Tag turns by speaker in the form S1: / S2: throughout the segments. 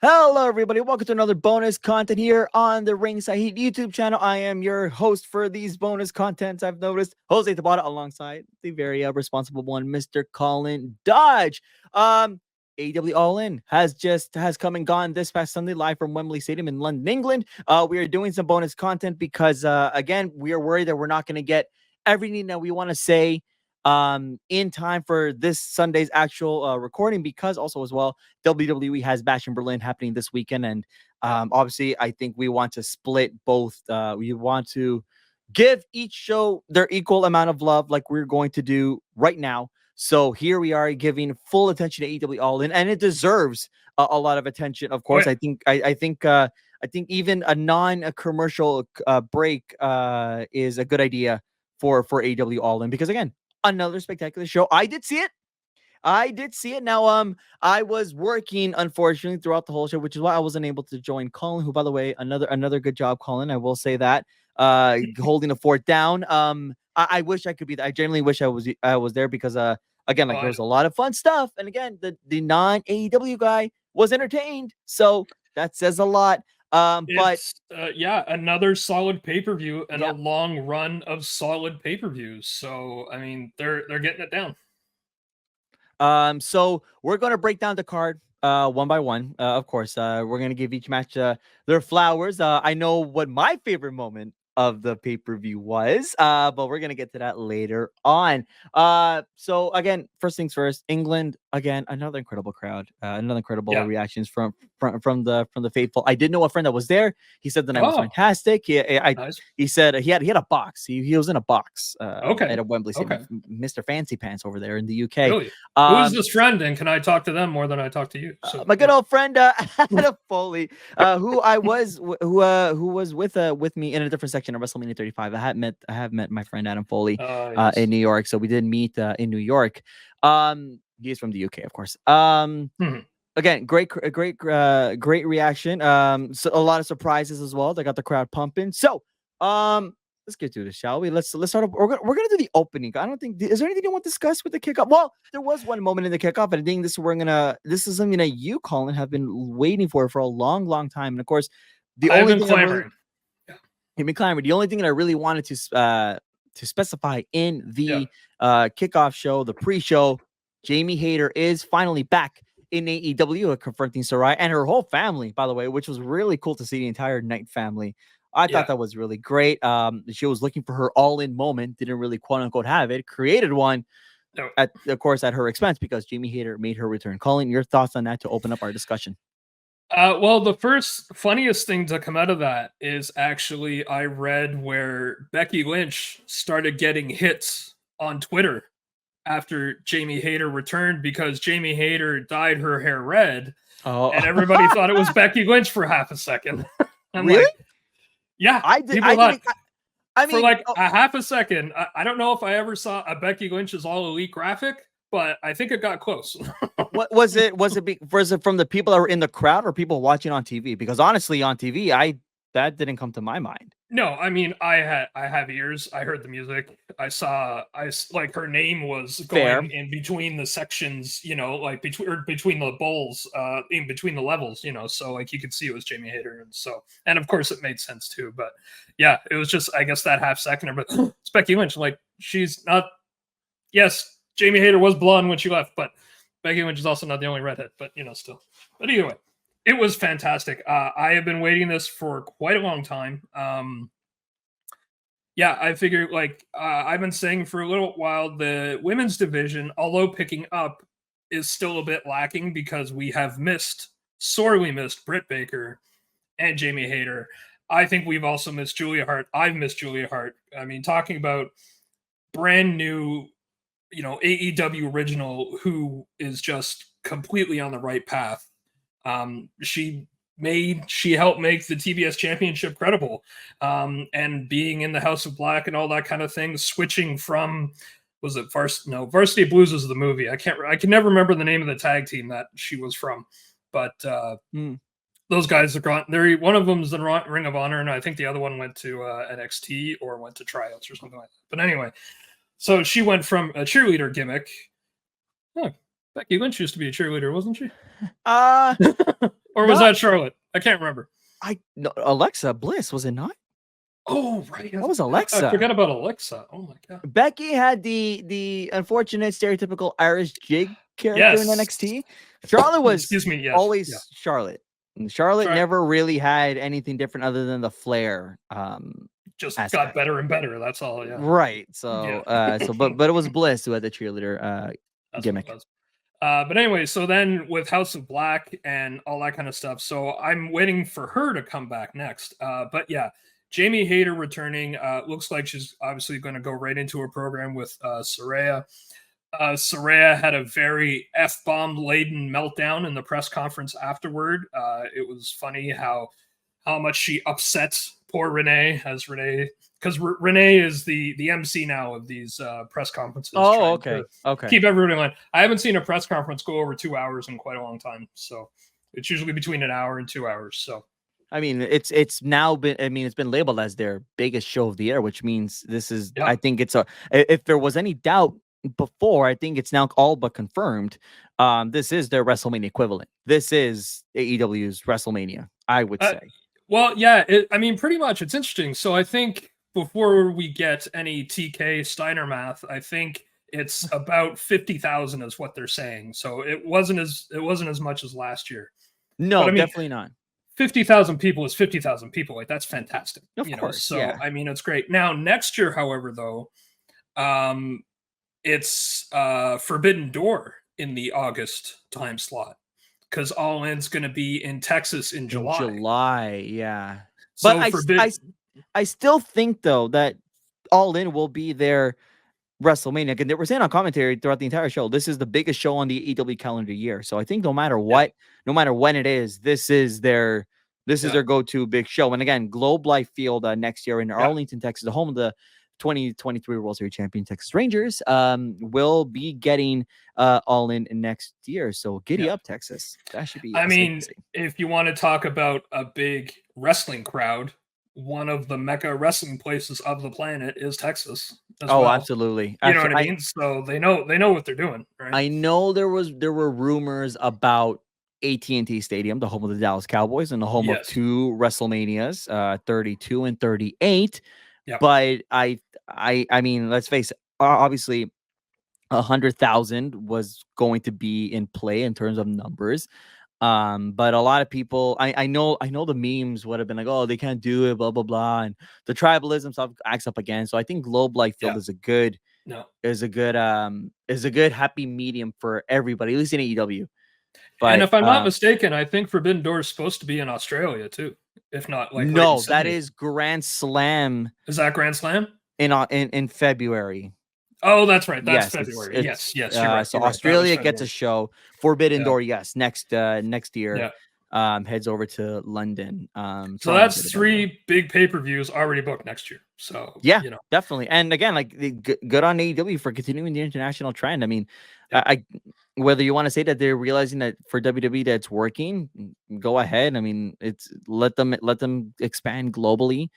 S1: Hello, everybody. Welcome to another bonus content here on the Ringside YouTube channel. I am your host for these bonus contents. I've noticed Jose Tabata alongside the very responsible one, Mr. Colin Dodge. AEW All In has come and gone this past Sunday live from Wembley Stadium in London, England. We are doing some bonus content because again, we are worried that we're not going to get everything that we want to say in time for this Sunday's actual recording, because also as well WWE has Bash in Berlin happening this weekend, and obviously I think we want to split both. We want to give each show their equal amount of love, like we're going to do right now. So here we are giving full attention to AEW All In, and it deserves a lot of attention. Of course, I think even a non-commercial break is a good idea for AEW All In, because again, another spectacular show. I did see it. Now, I was working, unfortunately, throughout the whole show, which is why I wasn't able to join Colin, who, by the way, another good job, Colin. I will say that. Holding the fort down. I wish I could be there. I genuinely wish I was there, because again, like, there was a lot of fun stuff. And again, the non-AEW guy was entertained. So that says a lot.
S2: Another solid pay-per-view and a long run of solid pay-per-views. So I mean, they're getting it down.
S1: So we're gonna break down the card one by one. Of course, we're gonna give each match their flowers. I know what my favorite moment of the pay-per-view was, but we're gonna get to that later on. So again, first things first, England, again, another incredible crowd, another incredible reactions from the faithful. I did know a friend that was there. He said the night was fantastic. He said he had a box. He was in a box at a Wembley Stadium. Mr. Fancy Pants over there in the UK.
S2: Really? Who is this friend, and can I talk to them more than I talk to you?
S1: So, my good old friend Adam Foley, who was with me in a different section of WrestleMania 35. I have met my friend Adam Foley in New York. So we did meet in New York. He's from the UK, of course. Again, great reaction. So a lot of surprises as well. They got the crowd pumping. So let's get to this, shall we? Let's start up. We're gonna do the opening. I don't think, is there anything you want to discuss with the kickoff? Well, there was one moment in the kickoff, and I think this is something that you, Colin, have been waiting for a long, long time. And of course,
S2: I've been clamoring.
S1: You've been clamoring. The only thing that I really wanted to specify in the kickoff show, the pre-show, Jamie Hayter is finally back in AEW, confronting Sarai and her whole family, by the way, which was really cool to see the entire Knight family. I thought that was really great. She was looking for her all-in moment, didn't really quote unquote have it, created one at her expense, because Jamie Hayter made her return. Colin, your thoughts on that to open up our discussion?
S2: Well, the first funniest thing to come out of that is actually I read where Becky Lynch started getting hits on Twitter after Jamie Hayter returned, because Jamie Hayter dyed her hair red, and everybody thought it was Becky Lynch for half a second.
S1: Really?
S2: I did. For like a half a second. I don't know if I ever saw a Becky Lynch's All Elite graphic, but I think it got close.
S1: What was it? Was it from the people that were in the crowd or people watching on TV? Because honestly, on TV, that didn't come to my mind.
S2: No, I mean, I have ears. I heard the music. I like her name was going in between the sections, like between the bowls, in between the levels, so like you could see it was Jamie Hayter. And of course it made sense too, but yeah, it was just, I guess, that half second, but it's Becky Lynch. Like, she's not, yes, Jamie Hayter was blonde when she left, but Becky Lynch is also not the only redhead, but still. But anyway, it was fantastic. I have been waiting this for quite a long time. I figured, like, I've been saying for a little while, the women's division, although picking up, is still a bit lacking, because we have sorely missed Britt Baker and Jamie Hayter. I think we've also missed Julia Hart. I've missed Julia Hart. I mean, talking about brand new, AEW original who is just completely on the right path. She helped make the TBS championship credible, and being in the House of Black and all that kind of thing, switching from, was it Varsity Blues was the movie. I can never remember the name of the tag team that she was from, but those guys are gone. One of them's in Ring of Honor, and I think the other one went to NXT or went to Tryouts or something like that. But anyway, so she went from a cheerleader gimmick. Becky Lynch used to be a cheerleader, wasn't she?
S1: Uh
S2: Or was
S1: not
S2: that Charlotte? I can't remember.
S1: no, Alexa Bliss, was it not?
S2: Oh, right.
S1: That was
S2: I
S1: Alexa.
S2: forgot about Alexa. Oh my god.
S1: Becky had the unfortunate stereotypical Irish jig character in
S2: Yes.
S1: NXT. Charlotte was
S2: Excuse me. Yes. Yeah.
S1: always Charlotte. And Charlotte
S2: Char-
S1: never really had anything different other than the flair
S2: just got
S1: aspect.
S2: better and better. That's all. Yeah.
S1: Right.
S2: Yeah.
S1: So but it was Bliss who had the cheerleader
S2: That's what it
S1: gimmick.
S2: was. But anyway, so then with House of Black and all that kind of stuff, so I'm waiting for her to come back next. But yeah, Jamie Hayter returning. Looks like she's obviously going to go right into her program with Saraya. Saraya had a very F-bomb laden meltdown in the press conference afterward. It was funny how much she upsets poor Renee, as Renee, because Renee is the MC now of these press conferences.
S1: Oh, okay. Okay.
S2: Keep everybody in line. I haven't seen a press conference go over 2 hours in quite a long time. So it's usually between an hour and 2 hours. So
S1: I mean, it's now been. I mean, it's been labeled as their biggest show of the year, which means this is.
S2: yeah.
S1: I think it's a. If there was any doubt before, I think it's now all but confirmed. This is their WrestleMania equivalent. This is AEW's WrestleMania, I would say.
S2: Well, yeah. I mean, pretty much. It's interesting. So I think before we get any TK Steiner math, I think it's about 50,000 is what they're saying. So it wasn't as much as last year.
S1: No,
S2: but, I mean,
S1: definitely not.
S2: 50,000 people is 50,000 people. Like, that's fantastic.
S1: Of course.
S2: So
S1: yeah.
S2: I mean, it's great. Now next year, however, though, it's Forbidden Door in the August time slot because All In's going to be in Texas in July.
S1: Yeah.
S2: So
S1: But I still think though that All In will be their WrestleMania. And they were saying on commentary throughout the entire show, this is the biggest show on the AEW calendar year. So I think no matter what, no matter when it is, this is their go-to big show. And again, Globe Life Field next year in Arlington, Texas, the home of the 2023 World Series champion Texas Rangers, will be getting All In next year. So giddy up, Texas. That should be.
S2: I mean, if you want to talk about a big wrestling crowd, one of the mecca wrestling places of the planet is Texas.
S1: Oh, well. Absolutely.
S2: You know what I mean? So they know what they're doing, right?
S1: I know there were rumors about AT&T Stadium, the home of the Dallas Cowboys and the home of 2 WrestleManias, 32 and 38. Yep. But I mean, let's face it, obviously 100,000 was going to be in play in terms of numbers. But a lot of people, I know the memes would have been like, oh, they can't do it, blah, blah, blah. And the tribalism stuff acts up again. So I think Globe Life Field is a good happy medium for everybody, at least in AEW. But,
S2: and if I'm not mistaken, I think Forbidden Door is supposed to be in Australia too. If not, like
S1: no, that is Grand Slam.
S2: Is that Grand Slam
S1: in February?
S2: Oh, that's right. That's February. Yes. You're right.
S1: So Australia gets a show. Forbidden Door, next year. Heads over to London.
S2: So that's 3 big pay-per-views already booked next year. So
S1: yeah, definitely. And again, like good on AEW for continuing the international trend. I mean, I whether you want to say that they're realizing that for WWE that it's working, go ahead. I mean, it's let them expand globally.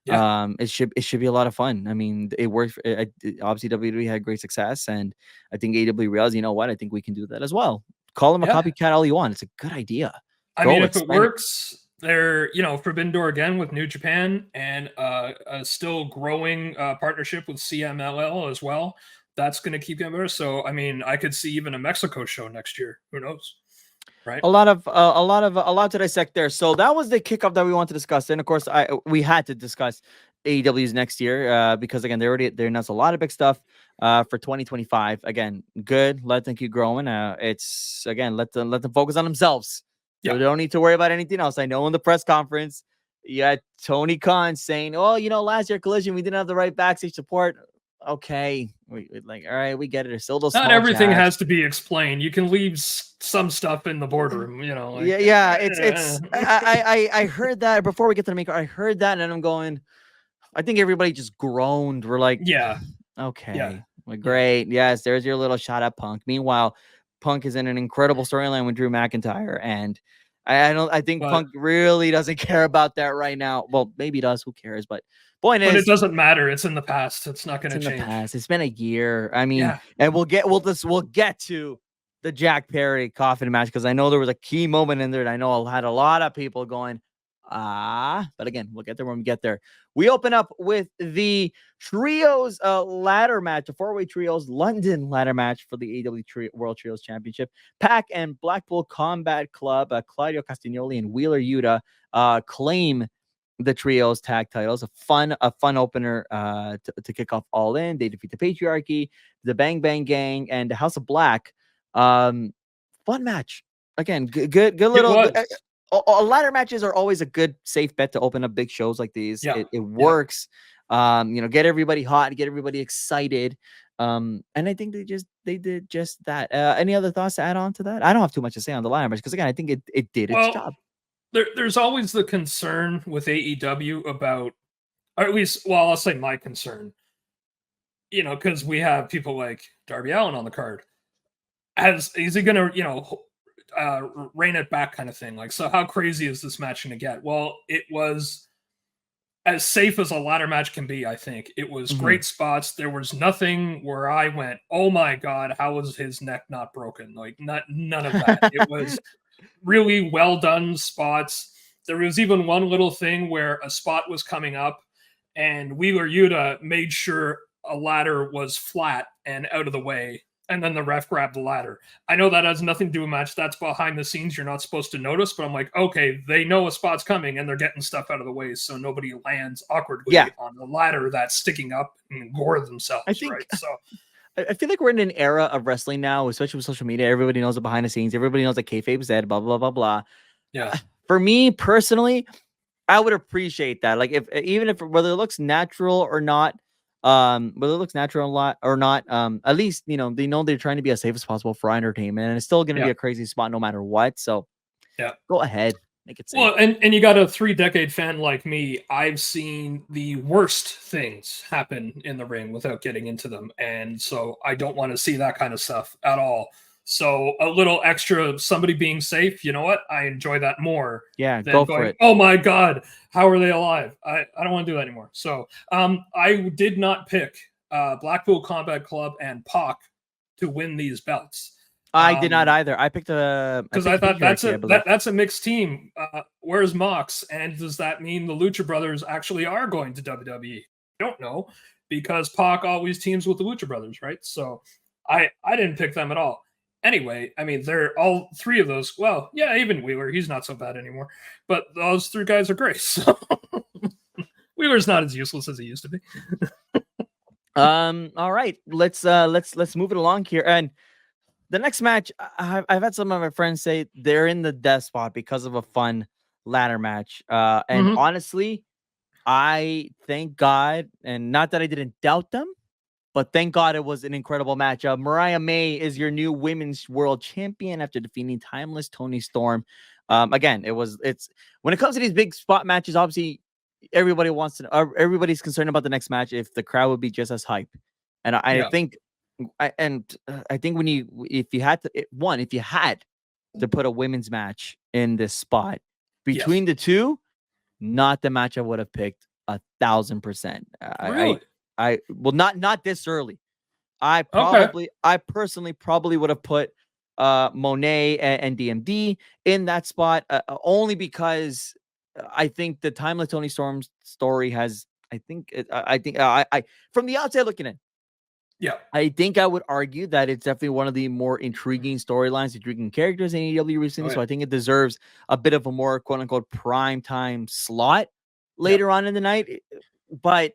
S1: It should be a lot of fun. I mean, it worked. Obviously, WWE had great success, and I think AEW realized, you know what? I think we can do that as well. Call them a copycat all you want. It's a good idea.
S2: I mean, if it works, they're Forbidden Door again with New Japan and a still growing partnership with CMLL as well. That's going to keep getting better. So, I mean, I could see even a Mexico show next year. Who knows? Right.
S1: A lot to dissect there. So that was the kickoff that we want to discuss. And of course, we had to discuss AEW's next year because again, they announced a lot of big stuff for 2025. Again, good. Let them keep growing. It's again, let them focus on themselves. So they don't need to worry about anything else. I know in the press conference, you had Tony Khan saying, "Oh, last year Collision, we didn't have the right backstage support." Okay, we like, all right, we get it. There's still those.
S2: Not everything has to be explained. You can leave some stuff in the boardroom, Like,
S1: It's. I heard that before we get to the maker. I heard that, and I'm going. I think everybody just groaned. We're like, okay, like, great, yes. There's your little shot at Punk. Meanwhile, Punk is in an incredible storyline with Drew McIntyre, and I think Punk really doesn't care about that right now. Well, maybe he does. Who cares? But
S2: it doesn't matter. It's in the past. It's not going to change.
S1: The past. It's been a year. I mean, and we'll get to the Jack Perry coffin match, because I know there was a key moment in there that I know had a lot of people going, but again, we'll get there when we get there. We open up with the trios ladder match, a four-way trios London ladder match for the AEW World Trios Championship. Pac and Blackpool Combat Club, Claudio Castagnoli and Wheeler Yuta claim the trios tag titles. A fun opener to kick off All In. They defeat the Patriarchy, the Bang Bang Gang, and the House of Black. Fun match. Again, good little. Ladder matches are always a good safe bet to open up big shows like these.
S2: Yeah.
S1: It works. Get everybody hot, get everybody excited. And I think they did just that. Any other thoughts to add on to that? I don't have too much to say on the ladder match because again, I think it did its job.
S2: There's always the concern with AEW about, or at least, well, I'll say my concern, because we have people like Darby Allin on the card. Is he going to, rein it back kind of thing? Like, so how crazy is this match going to get? Well, it was as safe as a ladder match can be, I think. It was great spots. There was nothing where I went, oh my God, how was his neck not broken? Like, none of that. It was really well done spots. There was even one little thing where a spot was coming up and Wheeler Yuta made sure a ladder was flat and out of the way, and then the ref grabbed the ladder. I know that has nothing to do with match. That's behind the scenes. You're not supposed to notice, but I'm like, okay, they know a spot's coming and they're getting stuff out of the way so nobody lands awkwardly on the ladder that's sticking up and gore themselves. I think, right? So
S1: I feel like we're in an era of wrestling now, especially with social media. Everybody knows the behind the scenes. Everybody knows that kayfabe's dead, blah, blah, blah, blah.
S2: Yeah.
S1: For me personally, I would appreciate that. Like even if whether it looks natural or not, whether it looks natural a lot or not, at least, they know they're trying to be as safe as possible for entertainment, and it's still going to be a crazy spot no matter what. So go ahead. Make it safe.
S2: Well, and you got a 3-decade fan like me. I've seen the worst things happen in the ring without getting into them. And so I don't want to see that kind of stuff at all. So a little extra somebody being safe, you know what? I enjoy that more.
S1: Yeah, go for it.
S2: Oh my God, how are they alive? I don't want to do that anymore. So I did not pick Blackpool Combat Club and Pac to win these belts.
S1: I did not either. I picked
S2: because I thought that's a mixed team. Where's Mox? And does that mean the Lucha Brothers actually are going to WWE? I don't know, because Pac always teams with the Lucha Brothers, right? So I didn't pick them at all. Anyway, I mean, they're all three of those. Well, yeah, even Wheeler, he's not so bad anymore. But those three guys are great. So Wheeler's not as useless as he used to be.
S1: All right, let's move it along here. And the next match, I've had some of my friends say they're in the death spot because of a fun ladder match. And honestly, I thank God, and not that I didn't doubt them, but thank God it was an incredible match. Mariah May is your new women's world champion after defeating Timeless Toni Storm. Again, it's when it comes to these big spot matches, obviously everybody's concerned about the next match if the crowd would be just as hype. And I think if you had to put a women's match in this spot between the two, not the match I would have picked 1,000%.
S2: Really?
S1: Not this early. I personally probably would have put Monet and DMD in that spot only because I think the Timeless Toni Storm story has. I think from the outside looking in.
S2: Yeah,
S1: I think I would argue that it's definitely one of the more intriguing storylines, intriguing characters in AEW recently. So I think it deserves a bit of a more quote unquote prime time slot later on in the night. But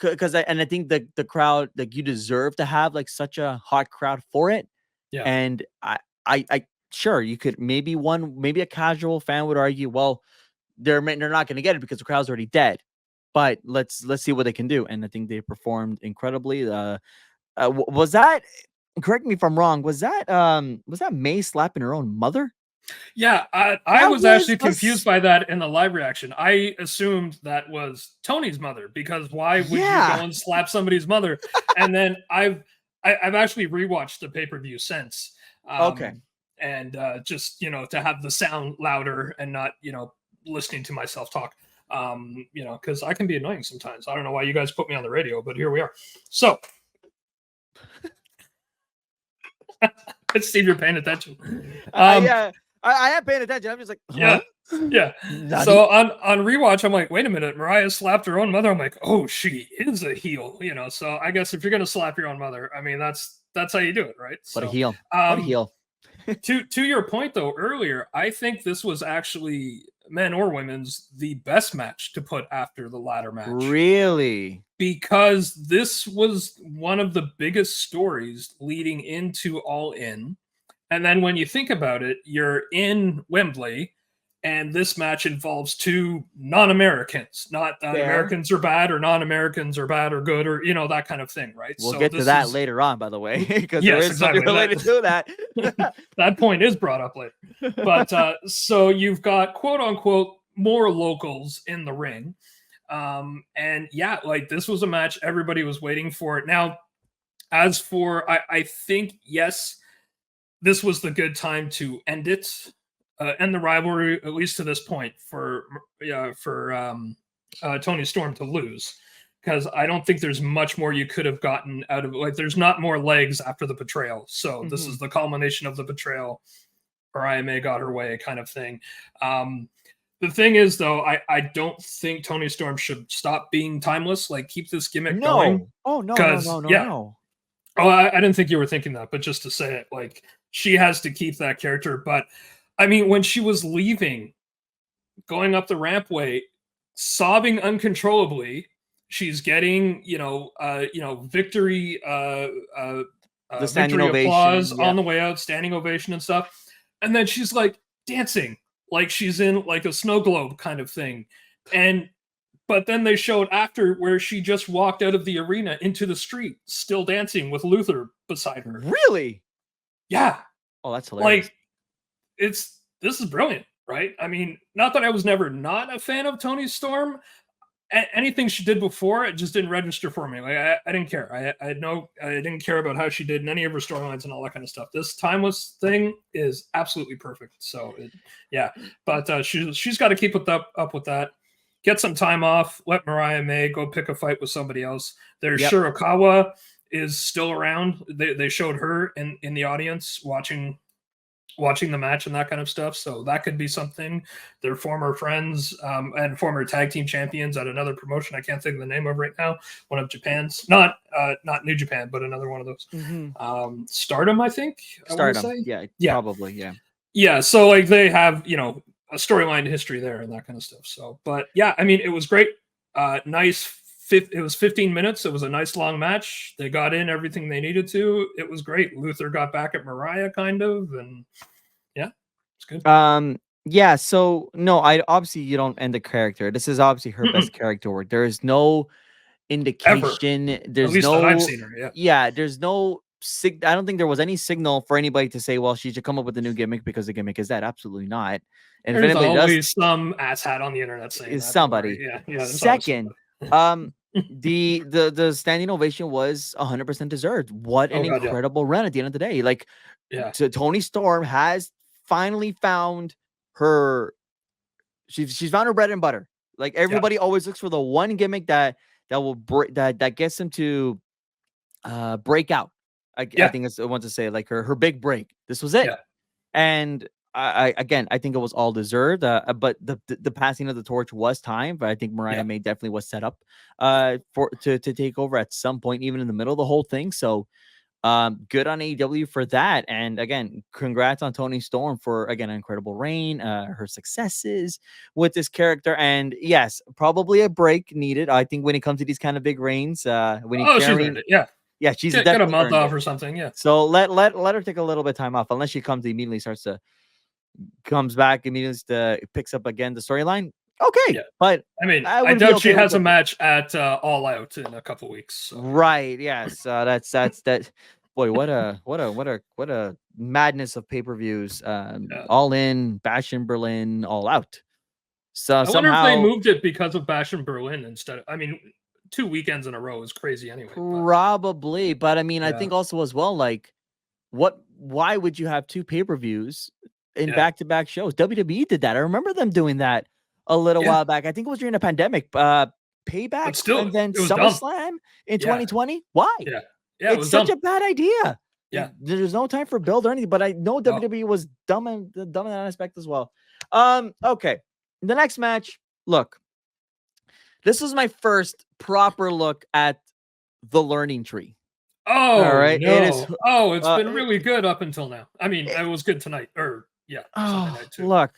S1: I think the crowd, like, you deserve to have like such a hot crowd for it.
S2: Yeah.
S1: And I sure you could maybe a casual fan would argue, well, they're not going to get it because the crowd's already dead. But let's see what they can do. And I think they performed incredibly. Was that, correct me if I'm wrong, was that May slapping her own mother?
S2: Yeah, I was actually confused by that in the live reaction. I assumed that was Tony's mother, because why would you go and slap somebody's mother? And then I've actually rewatched the pay-per-view since. And just, to have the sound louder and not, listening to myself talk. Because I can be annoying sometimes. I don't know why you guys put me on the radio, but here we are. So Steve, you're paying attention.
S1: Yeah, I am paying attention. I'm just like, huh?
S2: Yeah. So on rewatch, I'm like, wait a minute, Mariah slapped her own mother. I'm like, oh, she is a heel, So I guess if you're gonna slap your own mother, I mean, that's how you do it, right?
S1: What a
S2: So,
S1: heel! What a heel!
S2: to your point though earlier, I think this was actually, men or women's, the best match to put after the ladder match.
S1: Really?
S2: Because this was one of the biggest stories leading into All In. And then when you think about it, you're in Wembley, and this match involves two non-Americans. Not that Americans are bad or non-Americans are bad or good or, that kind of thing, right?
S1: We'll get to that later on, by the way, because there is something related to that.
S2: That point is brought up later. But so you've got quote-unquote more locals in the ring. And yeah, like this was a match everybody was waiting for it. Now, as for, I think, yes, this was the good time to end it, end the rivalry, at least to this point, for Toni Storm to lose, because I don't think there's much more you could have gotten out of it. Like, there's not more legs after the betrayal. So this is the culmination of the betrayal. Mariah May got her way, kind of thing. The thing is, though, I don't think Toni Storm should stop being timeless. Like, keep this gimmick going.
S1: Oh, no.
S2: Oh, I didn't think you were thinking that, but just to say it, like, she has to keep that character. But, I mean, when she was leaving, going up the rampway, sobbing uncontrollably, she's getting, victory,
S1: the
S2: victory applause on the way out, standing ovation and stuff. And then she's, like, dancing. Like she's in like a snow globe kind of thing. But then they showed after where she just walked out of the arena into the street, still dancing with Luther beside her.
S1: Really?
S2: Yeah.
S1: Oh, that's hilarious.
S2: Like, this is brilliant, right? I mean, not that I was never not a fan of Toni Storm. Anything she did before, it just didn't register for me. Like I didn't care. I didn't care about how she did in any of her storylines and all that kind of stuff. This timeless thing is absolutely perfect. So but she's got to keep up with that. Get some time off. Let Mariah May go pick a fight with somebody else. There's Shirakawa is still around. They showed her in the audience watching the match and that kind of stuff. So that could be something. They're former friends and former tag team champions at another promotion. I can't think of the name of right now. One of Japan's, not New Japan, but another one of those. Stardom, I think.
S1: Stardom. Yeah, probably. Yeah.
S2: Yeah. So like they have, a storyline history there and that kind of stuff. So, but yeah, I mean, it was great. Nice. It was 15 minutes. It was a nice long match. They got in everything they needed to. It was great. Luther got back at Mariah kind of, and yeah, it's good.
S1: Yeah. So no, obviously you don't end the character. This is obviously her best character work. There is no indication.
S2: Ever.
S1: There's
S2: at least
S1: no.
S2: That I've seen her.
S1: Yeah. There's no. I don't think there was any signal for anybody to say, well, she should come up with a new gimmick because the gimmick is that. Absolutely not. And
S2: there's
S1: if anybody
S2: always some asshat on the internet saying
S1: is somebody.
S2: Yeah.
S1: Second. The standing ovation was 100% deserved. What an incredible run at the end of the day. Like, Toni Storm has finally found her. She's found her bread and butter. Like everybody always looks for the one gimmick that will that gets them to break out. I think it's I want to say like her big break. This was it. And I think it was all deserved. But the passing of the torch was time. But I think Mariah May definitely was set up to take over at some point, even in the middle of the whole thing. So good on AEW for that. And again, congrats on Toni Storm for an incredible reign, her successes with this character. And yes, probably a break needed. I think when it comes to these kind of big reigns, when
S2: she's earned it. Yeah,
S1: she's
S2: got a month off or something. Yeah.
S1: So let her take a little bit of time off, unless she comes back immediately, picks up again the storyline. Okay, but
S2: I mean, I doubt she has a match at All Out in a couple weeks. So.
S1: Right? Yes, that's that. Boy, what a madness of pay-per-views. All In, Bash in Berlin, All Out. So
S2: I wonder if they moved it because of Bash in Berlin instead of, I mean, 2 weekends in a row is crazy anyway.
S1: Probably, but I mean, I think also as well, like, why would you have 2 pay-per-views in back-to-back shows? WWE did that. I remember them doing that a little while back. I think it was during the pandemic. Payback and then SummerSlam in 2020. Why?
S2: Yeah,
S1: it's such a bad idea.
S2: Yeah.
S1: There's no time for build or anything, but I know
S2: No.
S1: WWE was dumb in that aspect as well. Okay. The next match, look, this was my first proper look at the learning tree. All
S2: Oh
S1: right. It is
S2: no. Oh, it's been
S1: it,
S2: really good up until now. I mean,
S1: it,
S2: it was good tonight. Or yeah, Sunday night too.
S1: look,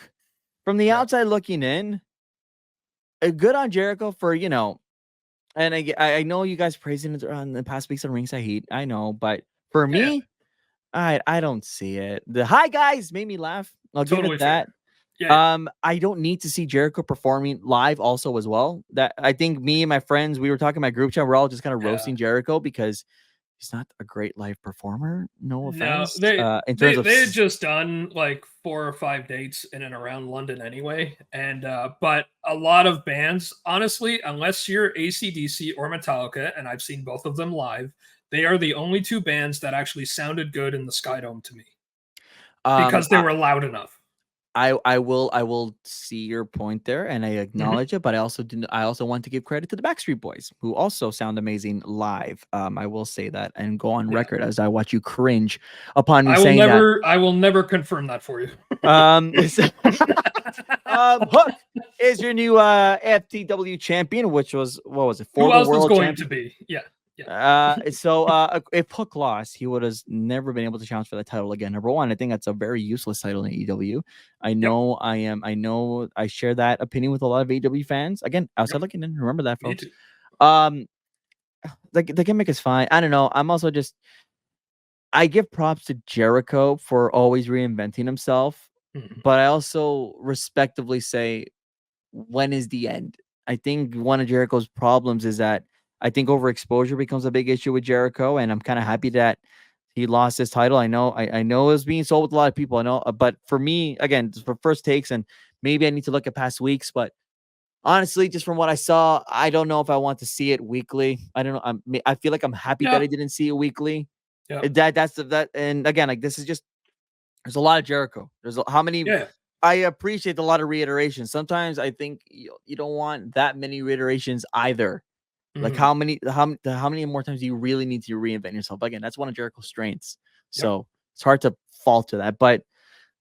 S1: from the
S2: Yeah.
S1: outside looking in, good on Jericho for, and I know you guys praising it on the past weeks on Ringside Heat. I know, but for
S2: Yeah.
S1: me, I don't see it. The hi guys made me laugh. I'll give
S2: Totally
S1: it that.
S2: fair. Yeah.
S1: I don't need to see Jericho performing live also as well. That I think me and my friends, we were talking in my group chat, we're all just kind of
S2: Yeah.
S1: roasting Jericho because he's not a great live performer. No
S2: No,
S1: offense. In terms of
S2: they had just done like 4 or 5 dates in and around London anyway, and but a lot of bands, honestly, unless you're AC/DC or Metallica, and I've seen both of them live, they are the only 2 bands that actually sounded good in the Skydome to me because they were loud enough.
S1: I will see your point there, and I
S2: Mhm.
S1: acknowledge it. But I also want to give credit to the Backstreet Boys, who also sound amazing live. I will say that and go on
S2: Yeah.
S1: record as I watch you cringe upon me saying that.
S2: I will never confirm that for you.
S1: Hook is your new FTW champion, which was what was it?
S2: Who
S1: Former
S2: else was
S1: world
S2: going
S1: champion.
S2: to be? Yeah.
S1: If Hook lost, he would have never been able to challenge for that title again. Number one, I think that's a very useless title in AEW. I know I share that opinion with a lot of AEW fans. Again, outside looking in, remember that,
S2: Me
S1: folks.
S2: too.
S1: The gimmick is fine. I don't know. I'm also just I give props to Jericho for always reinventing himself,
S2: Mhm.
S1: but I also respectively say, when is the end? I think one of Jericho's problems is that I think overexposure becomes a big issue with Jericho, and I'm kind of happy that he lost his title. I know it was being sold with a lot of people. I know, but for me, again, for first takes, and maybe I need to look at past weeks, but honestly, just from what I saw, I don't know if I want to see it weekly. I don't know. I feel like I'm happy that I
S2: Yeah.
S1: didn't see it weekly.
S2: Yeah.
S1: That, and again, like this is just there's a lot of Jericho. How many?
S2: Yeah.
S1: I appreciate a lot of reiterations. Sometimes I think you don't want that many reiterations either. Like
S2: Mhm.
S1: how many more times do you really need to reinvent yourself? Again, that's one of Jericho's strengths.
S2: Yep.
S1: So it's hard to fault to that. But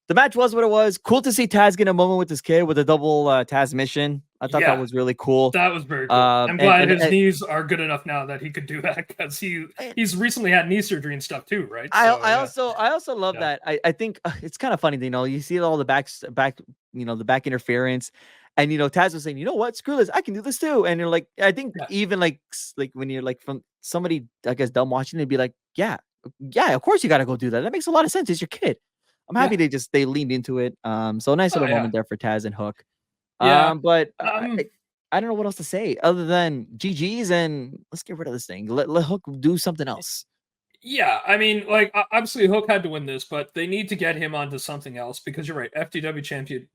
S1: the match was what it was. Cool to see Taz get a moment with his kid with a double Taz mission. I thought that
S2: Yeah.
S1: was really cool.
S2: That was very cool. I'm glad his
S1: And
S2: knees are good enough now that he could do that because he's recently had knee surgery and stuff too, right?
S1: I
S2: So
S1: I
S2: yeah.
S1: also love
S2: Yeah.
S1: that. I think it's kind of funny, you see all the back, the back interference, and Taz was saying, you know what, screw this, I can do this too. And you're like, I think
S2: Yeah.
S1: even like when you're like from somebody, I guess, dumb watching it, be like, yeah, of course you got to go do that. That makes a lot of sense. It's your kid. I'm happy
S2: Yeah.
S1: they leaned into it. So nice
S2: Oh
S1: little
S2: yeah.
S1: moment there for Taz and Hook.
S2: Yeah.
S1: But
S2: Um
S1: I don't know what else to say other than GG's and let's get rid of this thing. Let Hook do something else.
S2: Yeah, I mean, like obviously Hook had to win this, but they need to get him onto something else because you're right. FTW champion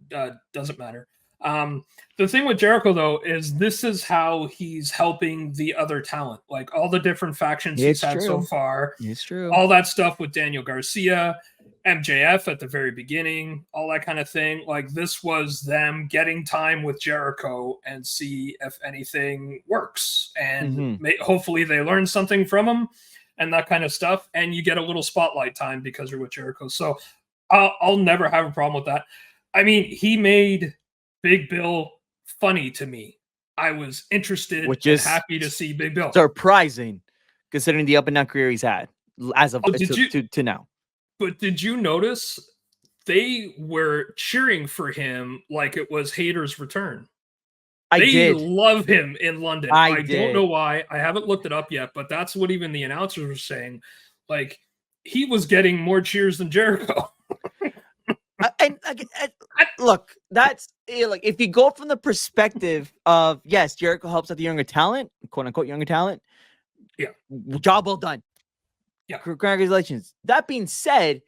S2: doesn't matter. The thing with Jericho though is this is how he's helping the other talent, like all the different factions he's
S1: It's
S2: had so
S1: true.
S2: far,
S1: It's true.
S2: all that stuff with Daniel Garcia, MJF at the very beginning, all that kind of thing. Like this was them getting time with Jericho and see if anything works, and hopefully they learn something from him and that kind of stuff. And you get a little spotlight time because you're with Jericho. So I'll never have a problem with that. I mean, he made Big Bill funny to me. I was interested
S1: Which
S2: and
S1: is
S2: happy to see Big Bill.
S1: surprising considering the up and down career he's had as of to now.
S2: But did you notice they were cheering for him like it was Hater's return? They love him in London. I don't know why. I haven't looked it up yet, but that's what even the announcers were saying. Like he was getting more cheers than Jericho.
S1: Look, that's like if you go from the perspective of yes, Jericho helps out the younger talent, quote unquote younger talent.
S2: Yeah,
S1: job well done.
S2: Yeah,
S1: congratulations. That being said,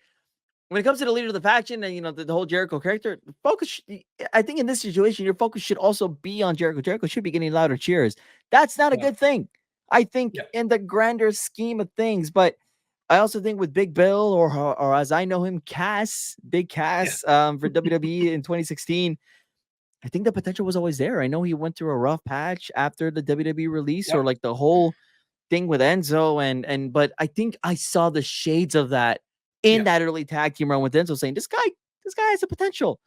S1: when it comes to the leader of the faction and the whole Jericho character, focus. I think in this situation, your focus should also be on Jericho. Jericho should be getting louder cheers. That's not a good thing. I think in the grander scheme of things, but I also think with Big Bill or as I know him, Big Cass, for WWE in 2016, I think the potential was always there. I know he went through a rough patch after the WWE release or like the whole thing with Enzo, but I think I saw the shades of that in that early tag team run with Enzo, saying this guy has a potential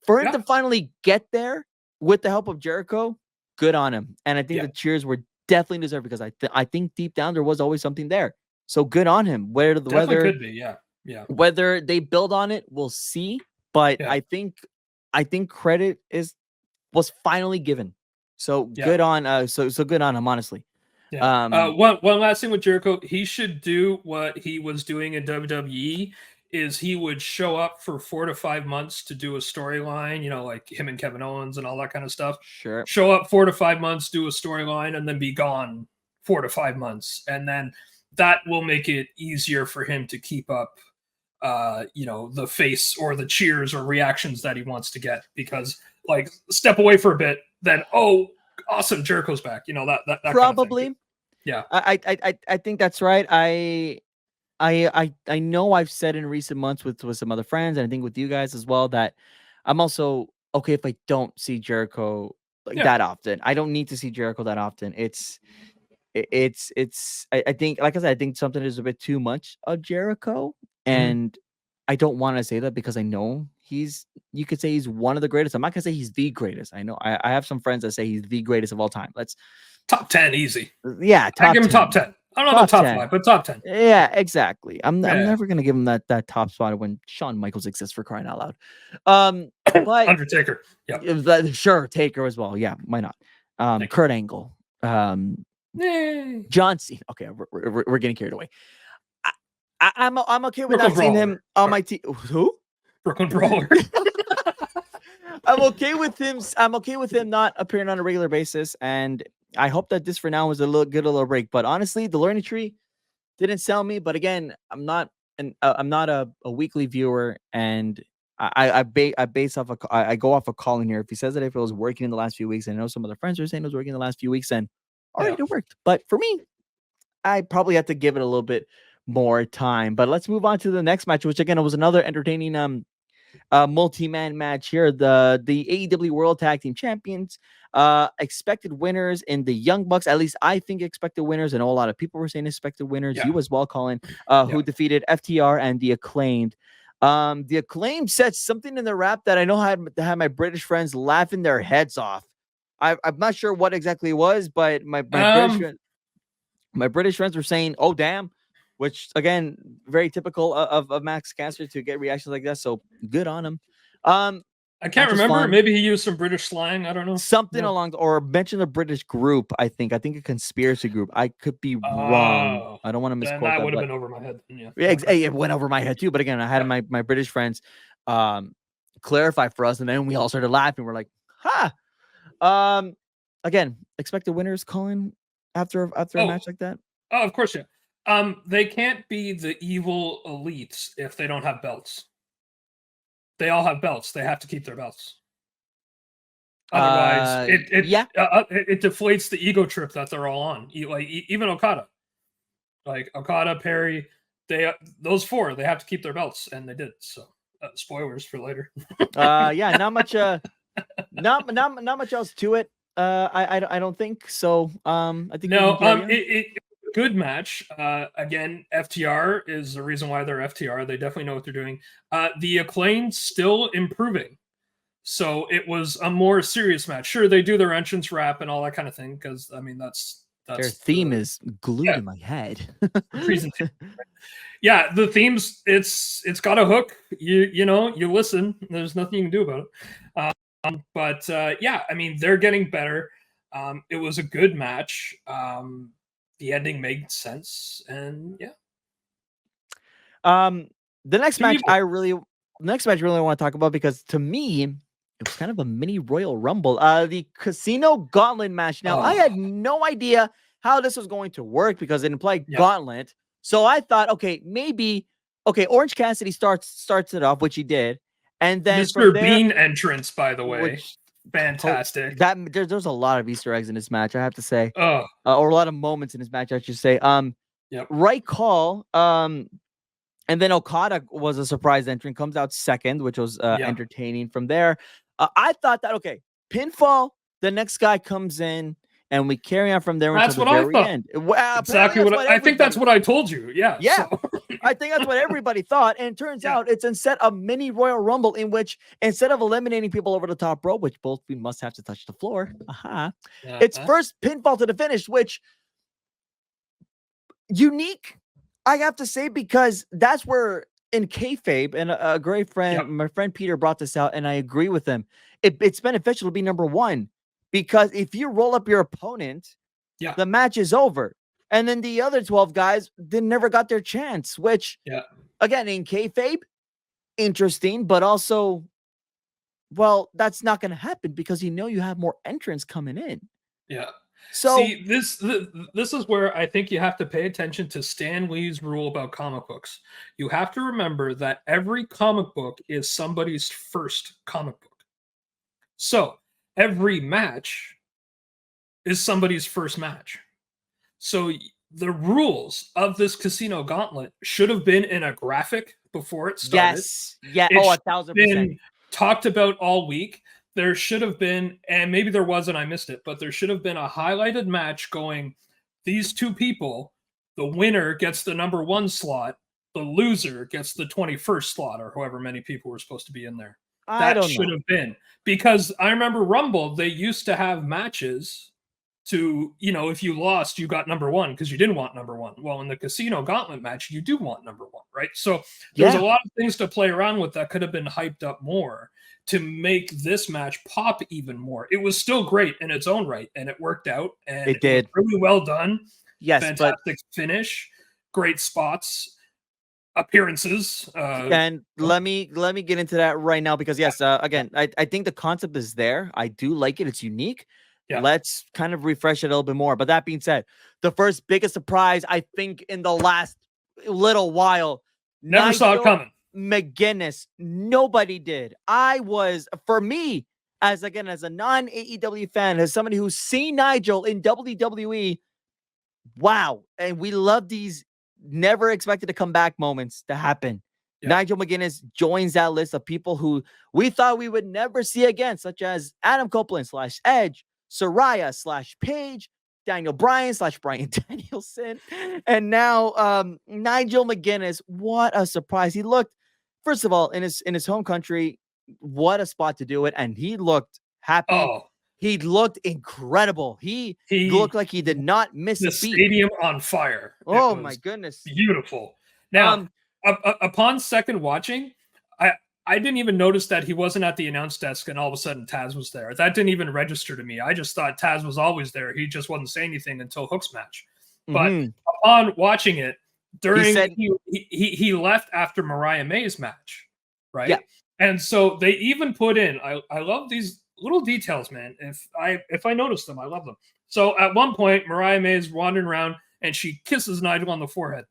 S1: for him to finally get there with the help of Jericho. Good on him, and I think the cheers were definitely deserved because I think deep down there was always something there. So good on him. Whether
S2: could be,
S1: whether they build on it, we'll see. But I think credit was finally given. So good on so good on him, honestly.
S2: Yeah. One last thing with Jericho, he should do what he was doing in WWE. Is he would show up for 4 to 5 months to do a storyline, like him and Kevin Owens and all that kind of stuff.
S1: Sure.
S2: Show up 4 to 5 months, do a storyline, and then be gone 4 to 5 months, and then that will make it easier for him to keep up, the face or the cheers or reactions that he wants to get. Because step away for a bit, then awesome, Jericho's back. That
S1: probably.
S2: Kind of yeah,
S1: I think that's right. I know I've said in recent months with some other friends, and I think with you guys as well, that I'm also okay if I don't see Jericho that often. I don't need to see Jericho that often. I think, like I said, I think something is a bit too much of Jericho, and I don't want to say that because I know you could say he's one of the greatest. I'm not gonna say he's the greatest. I know I have some friends that say he's the greatest of all time. Let's
S2: top 10 easy.
S1: Yeah,
S2: I give him top 10. I don't know top 5, but top 10.
S1: Yeah, exactly. I'm never gonna give him that top spot when Shawn Michaels exists, for crying out loud. But
S2: Undertaker.
S1: Yeah. Sure, Taker as well. Yeah, why not? Kurt Angle. John Cena. Okay, we're getting carried away. I'm okay with not seeing him on my team. Who?
S2: Brooklyn Brawler.
S1: I'm okay with him. I'm okay with him not appearing on a regular basis, and I hope that this for now was a little break. But honestly, the learning tree didn't sell me. But again, I'm not a weekly viewer, and I go off of Colin here. If he says that if it was working in the last few weeks, and I know some other friends are saying it was working in the last few weeks, then all right, it worked. But for me, I probably have to give it a little bit more time. But let's move on to the next match, which again was another entertaining multi-man match here. The AEW World Tag Team Champions, expected winners in the Young Bucks. At least I think expected winners. I know a lot of people were saying expected winners. You as well, Colin, who defeated FTR and the Acclaimed. The Acclaimed said something in the rap that I know had my British friends laughing their heads off. I'm not sure what exactly it was, but my British friends were saying, "Oh damn," which again, very typical of Max Caster to get reactions like that. So good on him.
S2: I can't remember. Maybe he used some British slang. I don't know.
S1: Something along, or mentioned a British group. I think a conspiracy group. I could be wrong. I don't want to misquote that.
S2: That would have been over my head. Yeah,
S1: it went over my head too. But again, I had my British friends clarify for us, and then we all started laughing. We're like, "Ha!" Again, expected winners, Colin, after a match like that.
S2: Oh, of course, yeah. They can't be the evil elites if they don't have belts. They all have belts. They have to keep their belts. Otherwise, it deflates the ego trip that they're all on. Like even Okada, Perry, those four, they have to keep their belts, and they did. So spoilers for later.
S1: Not much. Not much else to it. I don't think so. I think
S2: good match. Again, FTR is the reason why they're FTR. They definitely know what they're doing. The Acclaimed still improving. So it was a more serious match. Sure, they do their entrance rap and all that kind of thing, because I mean that's
S1: their theme is glued in my head.
S2: Yeah, the themes, it's got a hook. You listen. There's nothing you can do about it. But I mean, they're getting better. It was a good match. The ending made sense, and
S1: the next match I really want to talk about, because to me it was kind of a mini Royal Rumble. The Casino Gauntlet match. Now I had no idea how this was going to work because it implied gauntlet. So I thought, maybe Orange Cassidy starts it off, which he did, and then
S2: Mr. Bean entrance, by the way. Fantastic.
S1: There's a lot of Easter eggs in this match, I have to say. Or a lot of moments in this match, I should say. Right call. And then Okada was a surprise entrant, comes out second, which was entertaining. From there, I thought that pinfall. The next guy comes in and we carry on from there
S2: That's
S1: until the
S2: what I
S1: very
S2: thought.
S1: end. Well,
S2: Exactly what I think. That's what I told you. Yeah.
S1: Yeah.
S2: So.
S1: I think that's what everybody thought. And it turns out it's instead a mini Royal Rumble in which instead of eliminating people over the top rope, which both we must have to touch the floor, it's first pinfall to the finish, which unique, I have to say, because that's where in kayfabe, and a great friend, my friend Peter brought this out, and I agree with him. It's beneficial to be number one, because if you roll up your opponent, the match is over. And then the other 12 guys, they never got their chance, which, again, in kayfabe, interesting, but also, well, that's not going to happen because you have more entrants coming in.
S2: Yeah.
S1: So
S2: see, this is where I think you have to pay attention to Stan Lee's rule about comic books. You have to remember that every comic book is somebody's first comic book. So every match is somebody's first match. So the rules of this casino gauntlet should have been in a graphic before it started.
S1: Yes. Yeah. It 1,000%.
S2: Been talked about all week. There should have been, and maybe there was and I missed it, but there should have been a highlighted match going, these two people, the winner gets the number 1 slot, the loser gets the 21st slot, or however many people were supposed to be in there. That should have been. Because I remember Rumble, they used to have matches to, if you lost, you got number 1 because you didn't want number 1. Well, in the casino gauntlet match, you do want number 1, right? So there's a lot of things to play around with that could have been hyped up more to make this match pop even more. It was still great in its own right, and it worked out, and
S1: it did
S2: was really well done.
S1: Yes,
S2: fantastic finish, great spots, appearances.
S1: And let me get into that right now because again, I think the concept is there. I do like it. It's unique. Let's kind of refresh it a little bit more. But that being said, the first biggest surprise, I think, in the last little while,
S2: never saw it coming.
S1: McGuinness, nobody did. For me, as a non-AEW fan, as somebody who's seen Nigel in WWE, wow. And we love these never expected to come back moments to happen. Nigel McGuinness joins that list of people who we thought we would never see again, such as Adam Copeland / Edge, Soraya / Paige, Daniel Bryan / Bryan Danielson, and now Nigel McGuinness. What a surprise! He looked, first of all, in his home country. What a spot to do it, and he looked happy.
S2: Oh.
S1: He looked incredible. He looked like he did not miss a beat.
S2: The stadium on fire.
S1: Oh my goodness!
S2: Beautiful. Now, upon second watching, I didn't even notice that he wasn't at the announce desk and all of a sudden Taz was there. That didn't even register to me. I just thought Taz was always there. He just wasn't saying anything until Hook's match. But upon watching it, he left after Mariah May's match, right? Yeah. And so they even put in, I love these little details, man. If I notice them, I love them. So at one point, Mariah May is wandering around and she kisses Nigel on the forehead.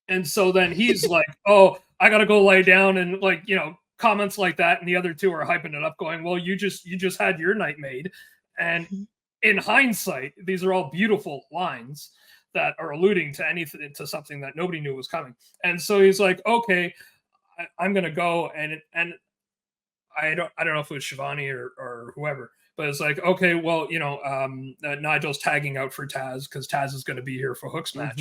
S2: And so then he's like, oh, I got to go lay down, and comments like that. And the other two are hyping it up going, well, you just had your night made. And in hindsight, these are all beautiful lines that are alluding to something that nobody knew was coming. And so he's like, okay, I'm going to go. And I don't know if it was Shivani or whoever, but it's like, okay, well, Nigel's tagging out for Taz because Taz is going to be here for Hook's match.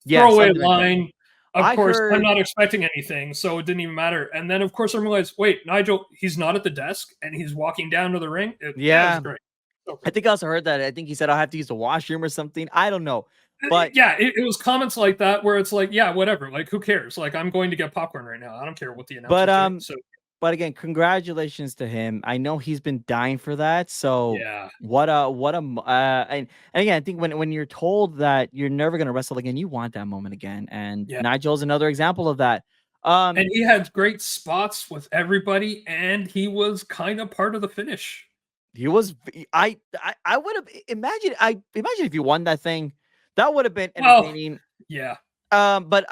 S2: Throwaway line. Of course, I'm not expecting anything, so it didn't even matter. And then, of course, I realized, wait, Nigel, he's not at the desk, and he's walking down to the ring. That was great. So
S1: I think I also heard that. I think he said, I'll have to use the washroom or something. I don't know. But
S2: yeah, it was comments like that where it's like, yeah, whatever. Like, who cares? Like, I'm going to get popcorn right now. I don't care what the announcer says.
S1: But again, congratulations to him. I know he's been dying for that. So and again, I think when you're told that you're never going to wrestle again, you want that moment again. And Nigel's another example of that.
S2: And he had great spots with everybody, and he was kind of part of the finish.
S1: He was. I would have imagine if you won that thing, that would have been entertaining. But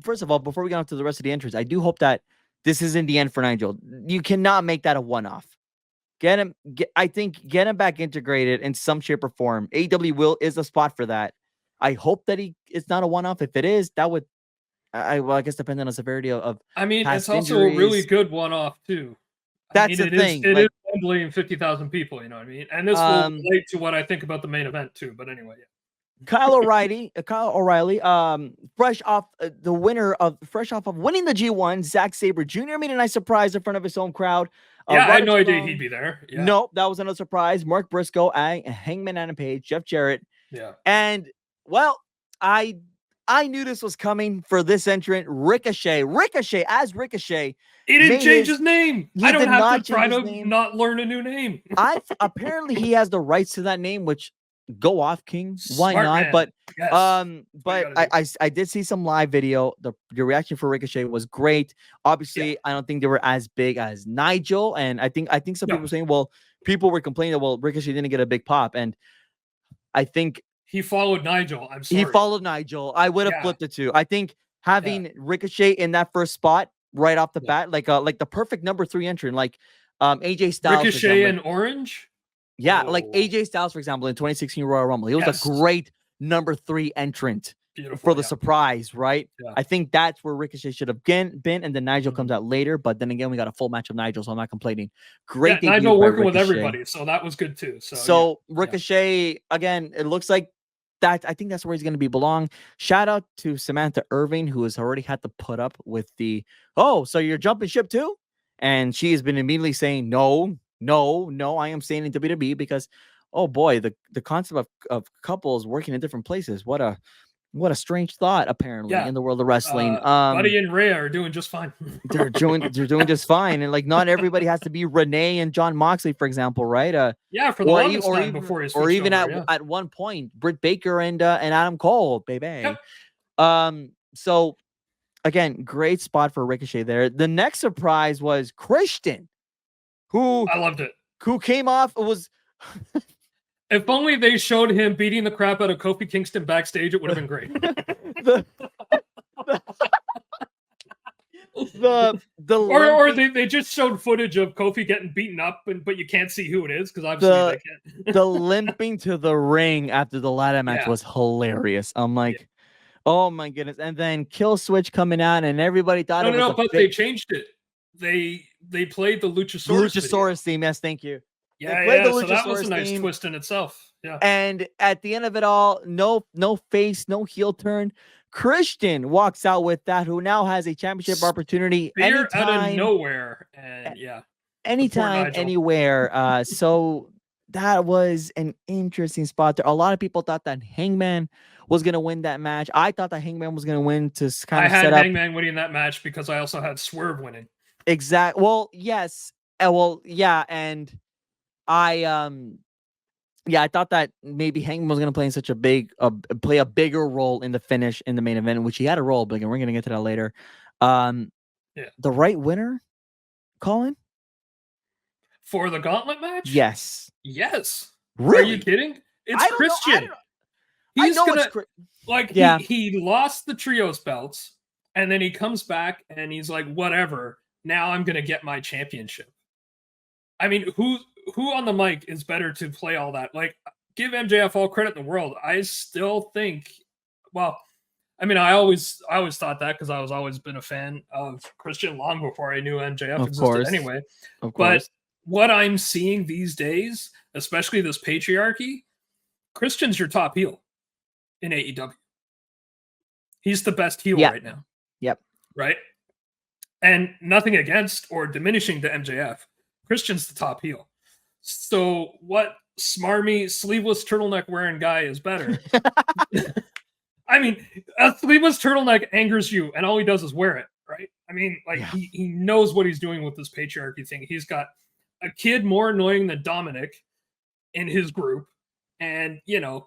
S1: first of all, before we get on to the rest of the entrance, I do hope that this isn't the end for Nigel. You cannot make that a one-off. Get him back integrated in some shape or form. AEW is a spot for that. I hope that it's not a one-off. If it is, that would, I guess, depending on the severity of.
S2: I mean, it's also a really good one-off too.
S1: That's the thing.
S2: It is Wembley and 50,000 people, you know what I mean? And this will relate to what I think about the main event too. But anyway, yeah.
S1: Kyle O'Reilly, fresh off of winning the G1, Zack Sabre Jr. made a nice surprise in front of his home crowd.
S2: Yeah, I had no idea he'd be there. Yeah.
S1: Nope, that was another surprise. Mark Briscoe, Hangman Adam Page, Jeff Jarrett.
S2: Yeah.
S1: And well, I knew this was coming for this entrant, Ricochet. Ricochet.
S2: He didn't change his name. I don't have to try to
S1: not
S2: learn a new name.
S1: Apparently he has the rights to that name, which go off, King. Why
S2: Smart
S1: not?
S2: man.
S1: But
S2: Yes.
S1: I did see some live video. The reaction for Ricochet was great. Obviously, I don't think they were as big as Nigel, and I think some people were saying, well, people were complaining that Ricochet didn't get a big pop, and I think
S2: he followed Nigel. I'm sorry.
S1: He followed Nigel. I would have flipped it too. I think having Ricochet in that first spot right off the bat, like the perfect number 3 entrant, like AJ Styles.
S2: Ricochet in orange.
S1: Yeah, like AJ Styles, for example, in 2016 Royal Rumble. He was a great number 3 entrant for the surprise, right?
S2: Yeah.
S1: I think that's where Ricochet should have been, and then Nigel comes out later. But then again, we got a full match of Nigel, so I'm not complaining. Great debut
S2: Nigel
S1: by
S2: working with
S1: Ricochet.
S2: everybody, so that was good too.
S1: So Ricochet, again, it looks like that. I think that's where he's going to belong. Shout out to Samantha Irving, who has already had to put up with the, so you're jumping ship too? And she has been immediately saying, no, I am staying in WWE because, oh boy, the concept of couples working in different places. What a strange thought, apparently, in the world of wrestling.
S2: Buddy and Rhea are doing just fine.
S1: they're doing just fine. And like, not everybody has to be Renee and John Moxley, for example, right?
S2: For the longest time before he switched over,
S1: at one point, Britt Baker and Adam Cole, baby. Yep. So again, great spot for Ricochet there. The next surprise was Christian, who
S2: I loved it.
S1: Who came off was.
S2: If only they showed him beating the crap out of Kofi Kingston backstage, it would have been great. Or they just showed footage of Kofi getting beaten up, but you can't see who it is because obviously they can't.
S1: The limping to the ring after the ladder match was hilarious. I'm like, oh my goodness! And then Kill Switch coming out, and everybody thought
S2: but they changed it. They played the Luchasaurus
S1: theme. Yes, thank you.
S2: Yeah, so that was a nice twist in itself. Yeah.
S1: And at the end of it all, no face, no heel turn. Christian walks out with that, who now has a championship opportunity
S2: out of nowhere. And
S1: anytime, anywhere. So that was an interesting spot there. A lot of people thought that Hangman was going to win that match. I thought that Hangman was going to win to kind of set up.
S2: I had Hangman winning that match because I also had Swerve winning.
S1: Exactly. Well, yes. Well, yeah. And I thought that maybe Hangman was going to play in such play a bigger role in the finish in the main event, in which he had a role, but again, we're going to get to that later. The right winner, Colin?
S2: For the gauntlet match?
S1: Yes.
S2: Really? Are you kidding? It's Christian. He lost the trios belts, and then he comes back and he's like, whatever, now I'm going to get my championship. I mean, who on the mic is better to play all that? Like, give MJF all credit in the world. I still think, I always thought that because I was always been a fan of Christian long before I knew MJF existed anyway. But what I'm seeing these days, especially this patriarchy, Christian's your top heel in AEW. He's the best heel right now.
S1: Yep.
S2: Right? And nothing against or diminishing to MJF. Christian's the top heel. So what smarmy, sleeveless turtleneck wearing guy is better? I mean, a sleeveless turtleneck angers you, and all he does is wear it, right? I mean, he knows what he's doing with this patriarchy thing. He's got a kid more annoying than Dominic in his group, and Nick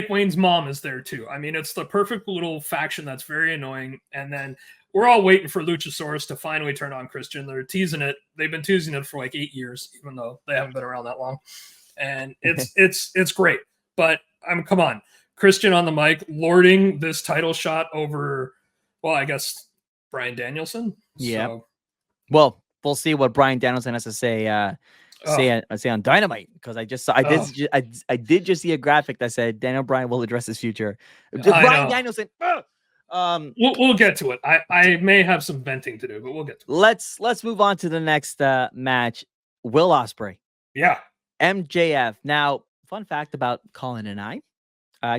S2: Wayne's mom is there too. I mean, it's the perfect little faction that's very annoying, and then we're all waiting for Luchasaurus to finally turn on Christian. They're teasing it. They've been teasing it for like 8 years, even though they haven't been around that long. And it's great. But come on, Christian on the mic, lording this title shot over, I guess Bryan Danielson.
S1: Yeah.
S2: So.
S1: Well, we'll see what Bryan Danielson has to say on Dynamite, because I did just see a graphic that said Daniel Bryan will address his future. Bryan Danielson.
S2: We'll get to it. I may have some venting to do, but we'll get to it.
S1: Let's move on to the next match. Will Ospreay.
S2: Yeah.
S1: MJF. Now, fun fact about Colin and I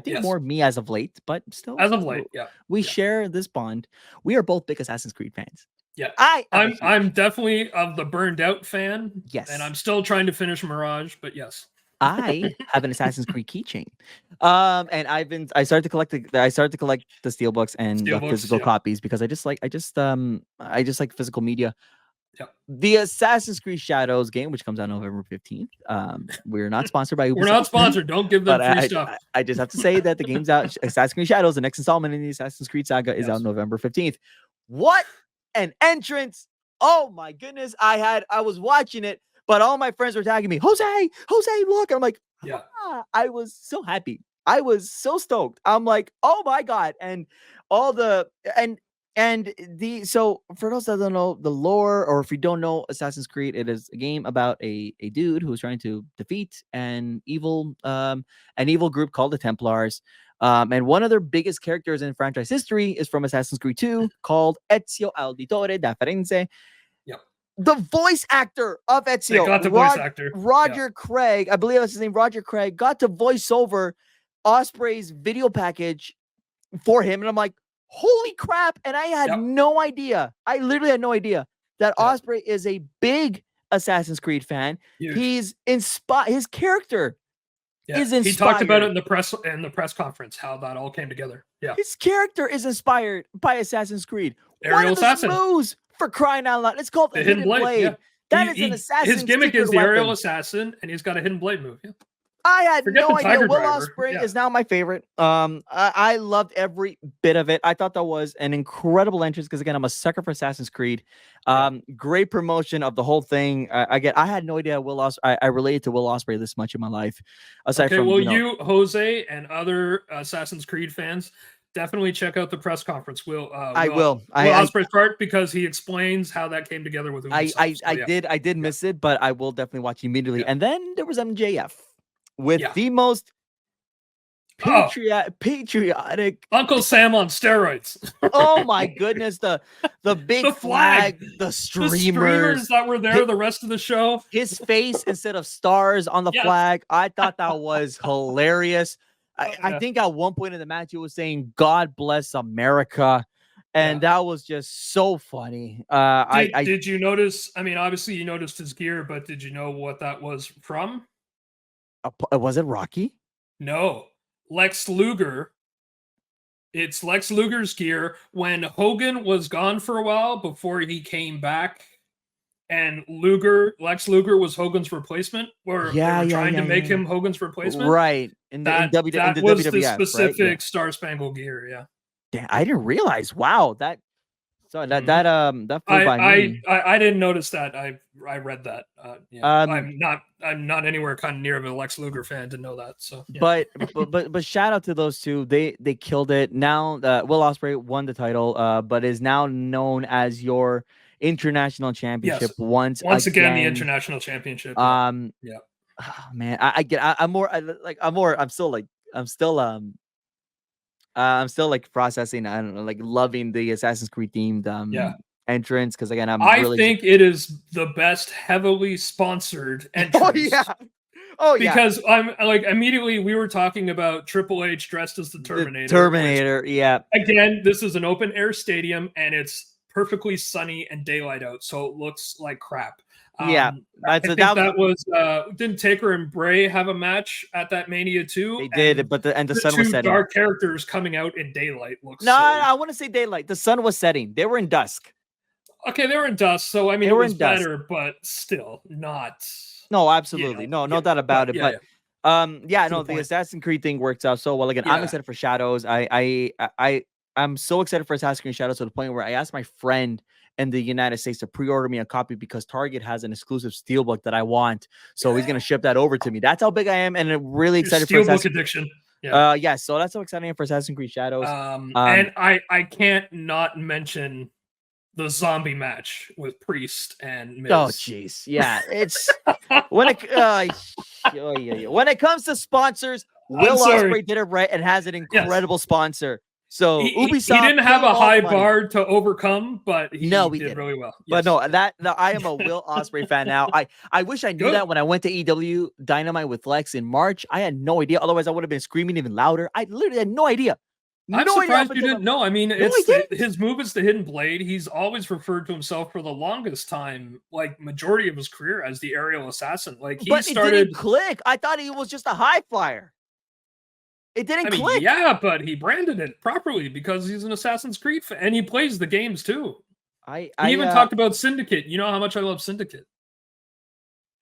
S1: think more me as of late, but still
S2: as of late,
S1: we share this bond. We are both big Assassin's Creed fans.
S2: Yeah, I'm definitely of the burned out fan.
S1: Yes,
S2: and I'm still trying to finish Mirage, but yes.
S1: I have an Assassin's Creed keychain, and I started to collect the steelbooks and the physical copies because I just like physical media.
S2: Yep.
S1: The Assassin's Creed Shadows game, which comes out November 15th. We're not sponsored by Ubisoft.
S2: We're not sponsored. Don't give them free stuff.
S1: I just have to say that the game's out. Assassin's Creed Shadows, the next installment in the Assassin's Creed saga, is out November 15th. What an entrance! Oh my goodness! I was watching it, but all my friends were tagging me, Jose, look. I'm like, I was so happy. I was so stoked. I'm like, oh my god, and all the so for those that don't know the lore, or if you don't know Assassin's Creed, it is a game about a dude who is trying to defeat an evil group called the Templars. And one of their biggest characters in franchise history is from Assassin's Creed 2 called Ezio Auditore da Firenze.
S2: Yep.
S1: The voice actor of Ezio,
S2: they got the voice actor.
S1: Roger Craig, I believe that's his name, Roger Craig, got to voice over Ospreay's video package for him. And I'm like, holy crap. And I had no idea. I literally had no idea that Ospreay is a big Assassin's Creed fan.
S2: Huge.
S1: He's inspired. His character is inspired.
S2: He talked about it in the press conference, how that all came together. Yeah.
S1: His character is inspired by Assassin's Creed.
S2: Aerial assassin.
S1: Moves, for crying out loud. It's called the Hidden Blade.
S2: Yeah.
S1: That is an assassin.
S2: His gimmick is the aerial assassin, and he's got a hidden blade move. Yeah.
S1: I had no idea. Will Ospreay is now my favorite. I loved every bit of it. I thought that was an incredible entrance because, again, I'm a sucker for Assassin's Creed. Great promotion of the whole thing. I had no idea I related to Will Ospreay this much in my life. Aside from
S2: you, Jose, and other Assassin's Creed fans, definitely check out the press conference. I will. Ospreay's part, because he explains how that came together with Ubisoft.
S1: I did miss it, but I will definitely watch immediately. And then there was MJF. With the most patriotic
S2: Uncle Sam on steroids.
S1: Oh my goodness, the big flag, the streamers
S2: that were there the rest of the show.
S1: His face instead of stars on the flag. I thought that was hilarious. I think at one point in the match he was saying "God bless America," and that was just so funny.
S2: Did you notice? I mean, obviously you noticed his gear, but did you know what that was from?
S1: Was it Rocky?
S2: No, Lex Luger. It's Lex Luger's gear when Hogan was gone for a while before he came back, and Lex Luger was Hogan's replacement. Or they were trying to make him Hogan's replacement,
S1: right?
S2: That was the specific Star Spangled gear. Yeah.
S1: Damn, I didn't realize. Wow, that flew by me.
S2: I didn't notice that. I read that. I'm not anywhere kind of near of a Lex Luger fan to know that. So,
S1: but shout out to those two. They killed it. Now, Will Ospreay won the title, but is now known as your international championship once
S2: again. The international championship.
S1: Oh, man, I'm still like processing. I don't know, like loving the Assassin's Creed themed entrance because again, I
S2: think it is the best heavily sponsored entrance. Because I'm like immediately we were talking about Triple H dressed as the Terminator. Again, this is an open air stadium and it's perfectly sunny and daylight out, so it looks like crap. Didn't Taker and Bray have a match at that Mania too?
S1: They did, but the sun was setting.
S2: Dark characters coming out in daylight looks.
S1: I want to say daylight. The sun was setting. They were in dusk.
S2: Okay, they were in dusk, so I mean it was better, but still not.
S1: No, absolutely, no doubt about it. But the Assassin's Creed thing works out so well. Again, I'm excited for Shadows. I'm so excited for Assassin's Creed Shadows to the point where I asked my friend in the United States to pre-order me a copy because Target has an exclusive steelbook that I want. So he's gonna ship that over to me. That's how big I am, and I'm really excited for
S2: steelbook addiction.
S1: So that's so exciting for Assassin's Creed Shadows.
S2: And I can't not mention the zombie match with Priest and Miz.
S1: Oh jeez, yeah, it's when it comes to sponsors, Will Ospreay did it right and has an incredible sponsor. So
S2: he
S1: Ubisoft
S2: didn't have
S1: paid
S2: a
S1: all the
S2: high
S1: money.
S2: bar to overcome, but he
S1: No, we
S2: did
S1: didn't.
S2: really well.
S1: But
S2: Yes.
S1: no, I am a Will Ospreay fan now. I wish I knew
S2: Good.
S1: that when I went to EW Dynamite with Lex in March. I had no idea. Otherwise, I would have been screaming even louder. I literally had no idea.
S2: I'm
S1: No idea up
S2: surprised you
S1: until
S2: didn't know. I mean,
S1: No, I didn't.
S2: his move is the hidden blade. He's always referred to himself for the longest time, like majority of his career, as the aerial assassin. Like he
S1: But it
S2: started.
S1: didn't click. I thought he was just a high flyer. It didn't
S2: I mean,
S1: click.
S2: yeah, but he branded it properly because he's an Assassin's Creed fan, and he plays the games too.
S1: I
S2: He even talked about Syndicate. You know how much I love Syndicate.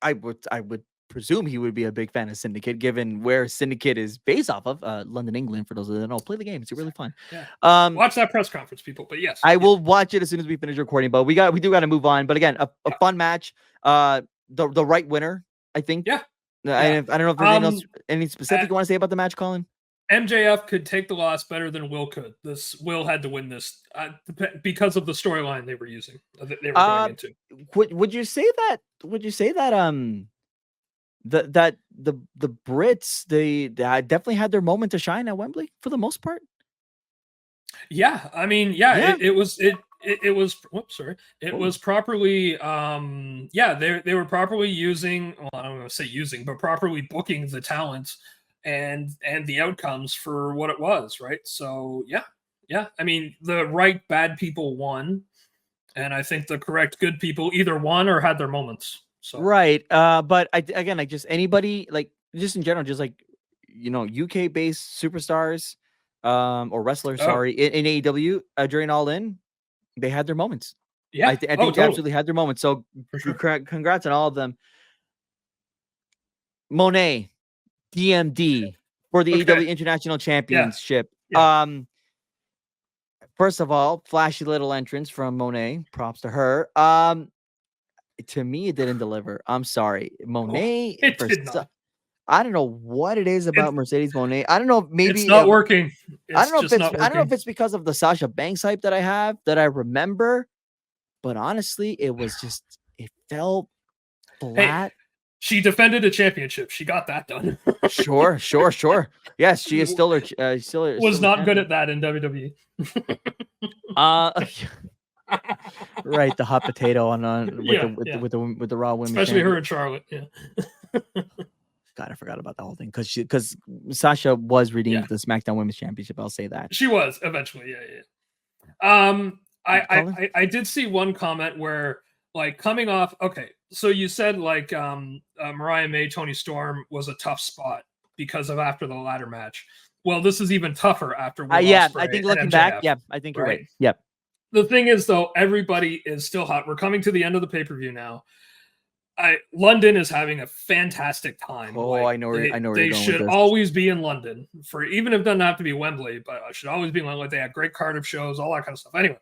S1: I would presume he would be a big fan of Syndicate, given where Syndicate is based off of, London, England. For those that don't know, play the game; it's really fun.
S2: Yeah. Watch that press conference, people. But yes,
S1: I will watch it as soon as we finish recording. But we do got to move on. But again, a fun match. The right winner, I think.
S2: Yeah.
S1: I don't know if there's anything else, any specific you want to say about the match, Colin.
S2: MJF could take the loss better than Will could. Will had to win this because of the storyline they were using. They were going into.
S1: Would you say that? Would you say that? That the Brits they definitely had their moment to shine at Wembley for the most part.
S2: Yeah, I mean, it was. Whoops, sorry. It was properly. They were properly using. Well, I don't want to say using, but properly booking the talent and the outcomes for what it was, right? So yeah. I mean, the right bad people won, and I think the correct good people either won or had their moments. So
S1: right, but again, like just anybody, like just in general, just like UK based superstars, or wrestlers, sorry, in AEW during All In, they had their moments.
S2: Yeah,
S1: I think they absolutely had their moments. So for sure. Congrats on all of them. Monet, DMD for the AEW International Championship.
S2: Yeah.
S1: First of all, flashy little entrance from Monet. Props to her. To me, it didn't deliver. I'm sorry, Monet.
S2: It did not.
S1: I don't know what it is about Mercedes Monet. I don't know. Maybe
S2: it's not working.
S1: I don't know if it's because of the Sasha Banks hype that I remember. But honestly, it felt flat.
S2: Hey, she defended a championship. She got that done.
S1: Sure. Yes, she is still
S2: was not good at that in WWE.
S1: Right, the hot potato with the Raw women,
S2: especially her and Charlotte. Yeah.
S1: God, I forgot about that whole thing because Sasha was redeemed the SmackDown Women's Championship. I'll say that
S2: she was eventually. Yeah. I did see one comment where like coming off. Okay, so you said like Mariah May, Toni Storm was a tough spot because of after the ladder match. Well, this is even tougher after.
S1: I think looking back, I think you're right. Yep.
S2: The thing is, though, everybody is still hot. We're coming to the end of the pay-per-view now. London is having a fantastic time.
S1: Oh, like, I know.
S2: They should always be in London for even if it doesn't have to be Wembley, but I should always be in London. Like they have great Cardiff shows, all that kind of stuff. Anyway,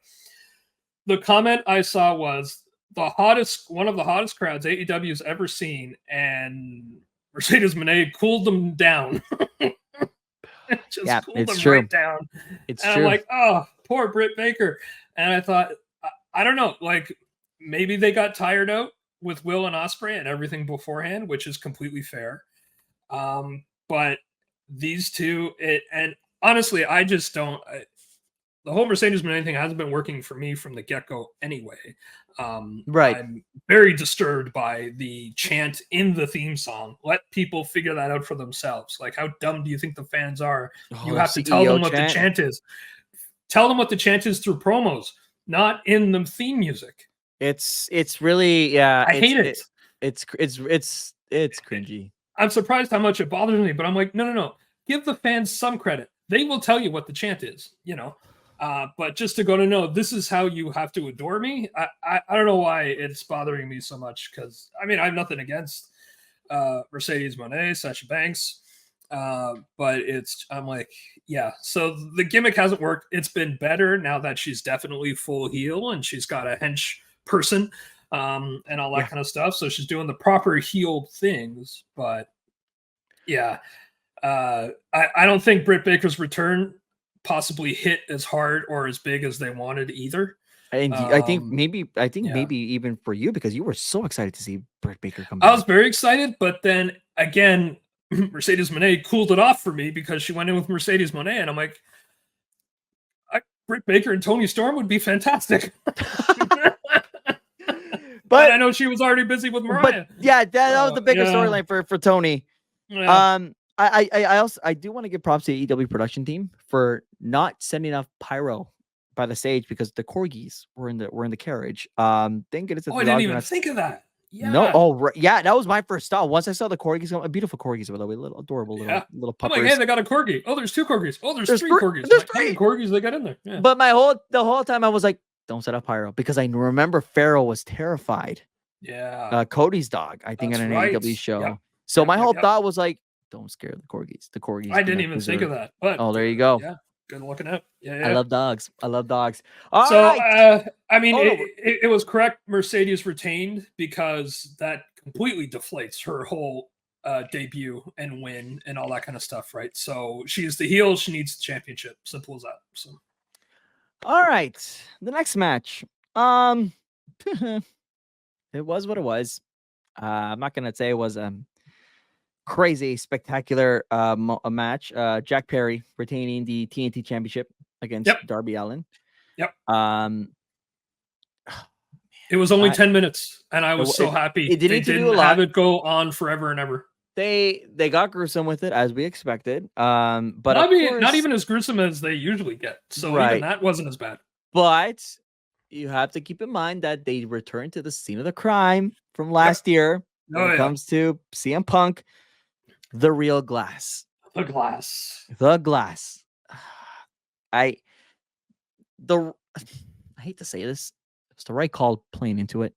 S2: the comment I saw was one of the hottest crowds AEW's ever seen, and Mercedes Moné cooled them down. Cooled them right down.
S1: It's
S2: true. I'm like, oh, poor Britt Baker. And I thought, I don't know, like maybe they got tired out with Will and Ospreay and everything beforehand, which is completely fair. But these two, and honestly, I just don't. The whole Mercedes Moné thing hasn't been working for me from the get-go anyway.
S1: Right.
S2: I'm very disturbed by the chant in the theme song. Let people figure that out for themselves. Like, how dumb do you think the fans are? You have to tell them what the chant is. Tell them what the chant is through promos, not in the theme music.
S1: It's really, I
S2: hate it.
S1: It's cringy.
S2: I'm surprised how much it bothers me, but I'm like, no. Give the fans some credit. They will tell you what the chant is, but just to go to know this is how you have to adore me. I don't know why it's bothering me so much because I mean I have nothing against Mercedes Moné, Sasha Banks. But I'm like, yeah. So the gimmick hasn't worked. It's been better now that she's definitely full heel and she's got a hench person, and all that kind of stuff. So she's doing the proper heel things. But yeah, I don't think Britt Baker's return possibly hit as hard or as big as they wanted either.
S1: And I think maybe even for you because you were so excited to see Britt Baker come back.
S2: I was very excited, but then again. Mercedes Moné cooled it off for me because she went in with Mercedes Moné, and I'm like, Britt Baker and Toni Storm would be fantastic.
S1: But
S2: I know she was already busy with Mariah.
S1: But yeah, that was the bigger storyline for Tony.
S2: Yeah.
S1: I also do want to give props to the AEW production team for not sending enough pyro by the stage because the corgis were in the carriage. Thank goodness.
S2: I didn't even think of that. Yeah.
S1: No. Oh, right. Yeah. That was my first thought. Once I saw the corgis, beautiful corgis, by the way, little adorable little puppers.
S2: I'm like, hey, they got a corgi. Oh, there's 2 corgis. Oh, there's 3 corgis.
S1: There's
S2: like, 3 how many corgis they got in there. Yeah.
S1: But the whole time I was like, don't set up pyro because I remember Pharaoh was terrified.
S2: Yeah.
S1: Cody's dog, I think,
S2: That's
S1: on an
S2: right.
S1: AEW show.
S2: Yep.
S1: So my whole thought was like, don't scare the corgis. The corgis.
S2: I didn't even think of that. But
S1: there you go.
S2: Yeah. Good looking out. Yeah.
S1: I love dogs.
S2: All right. I mean, it was correct. Mercedes retained because that completely deflates her whole debut and win and all that kind of stuff, right? So she's the heel. She needs the championship. Simple as that. So.
S1: All right. The next match. It was what it was. I'm not gonna say it was crazy spectacular match. Jack Perry retaining the TNT Championship against Darby Allin.
S2: Yep.
S1: It
S2: was only 10 minutes, and I was so happy. They didn't have it go on forever and ever.
S1: They got gruesome with it, as we expected. But
S2: not even as gruesome as they usually get. So even that wasn't as bad.
S1: But you have to keep in mind that they returned to the scene of the crime from last year when it comes to CM Punk, the real glass.
S2: The glass.
S1: I hate to say this. It's the right call playing into it.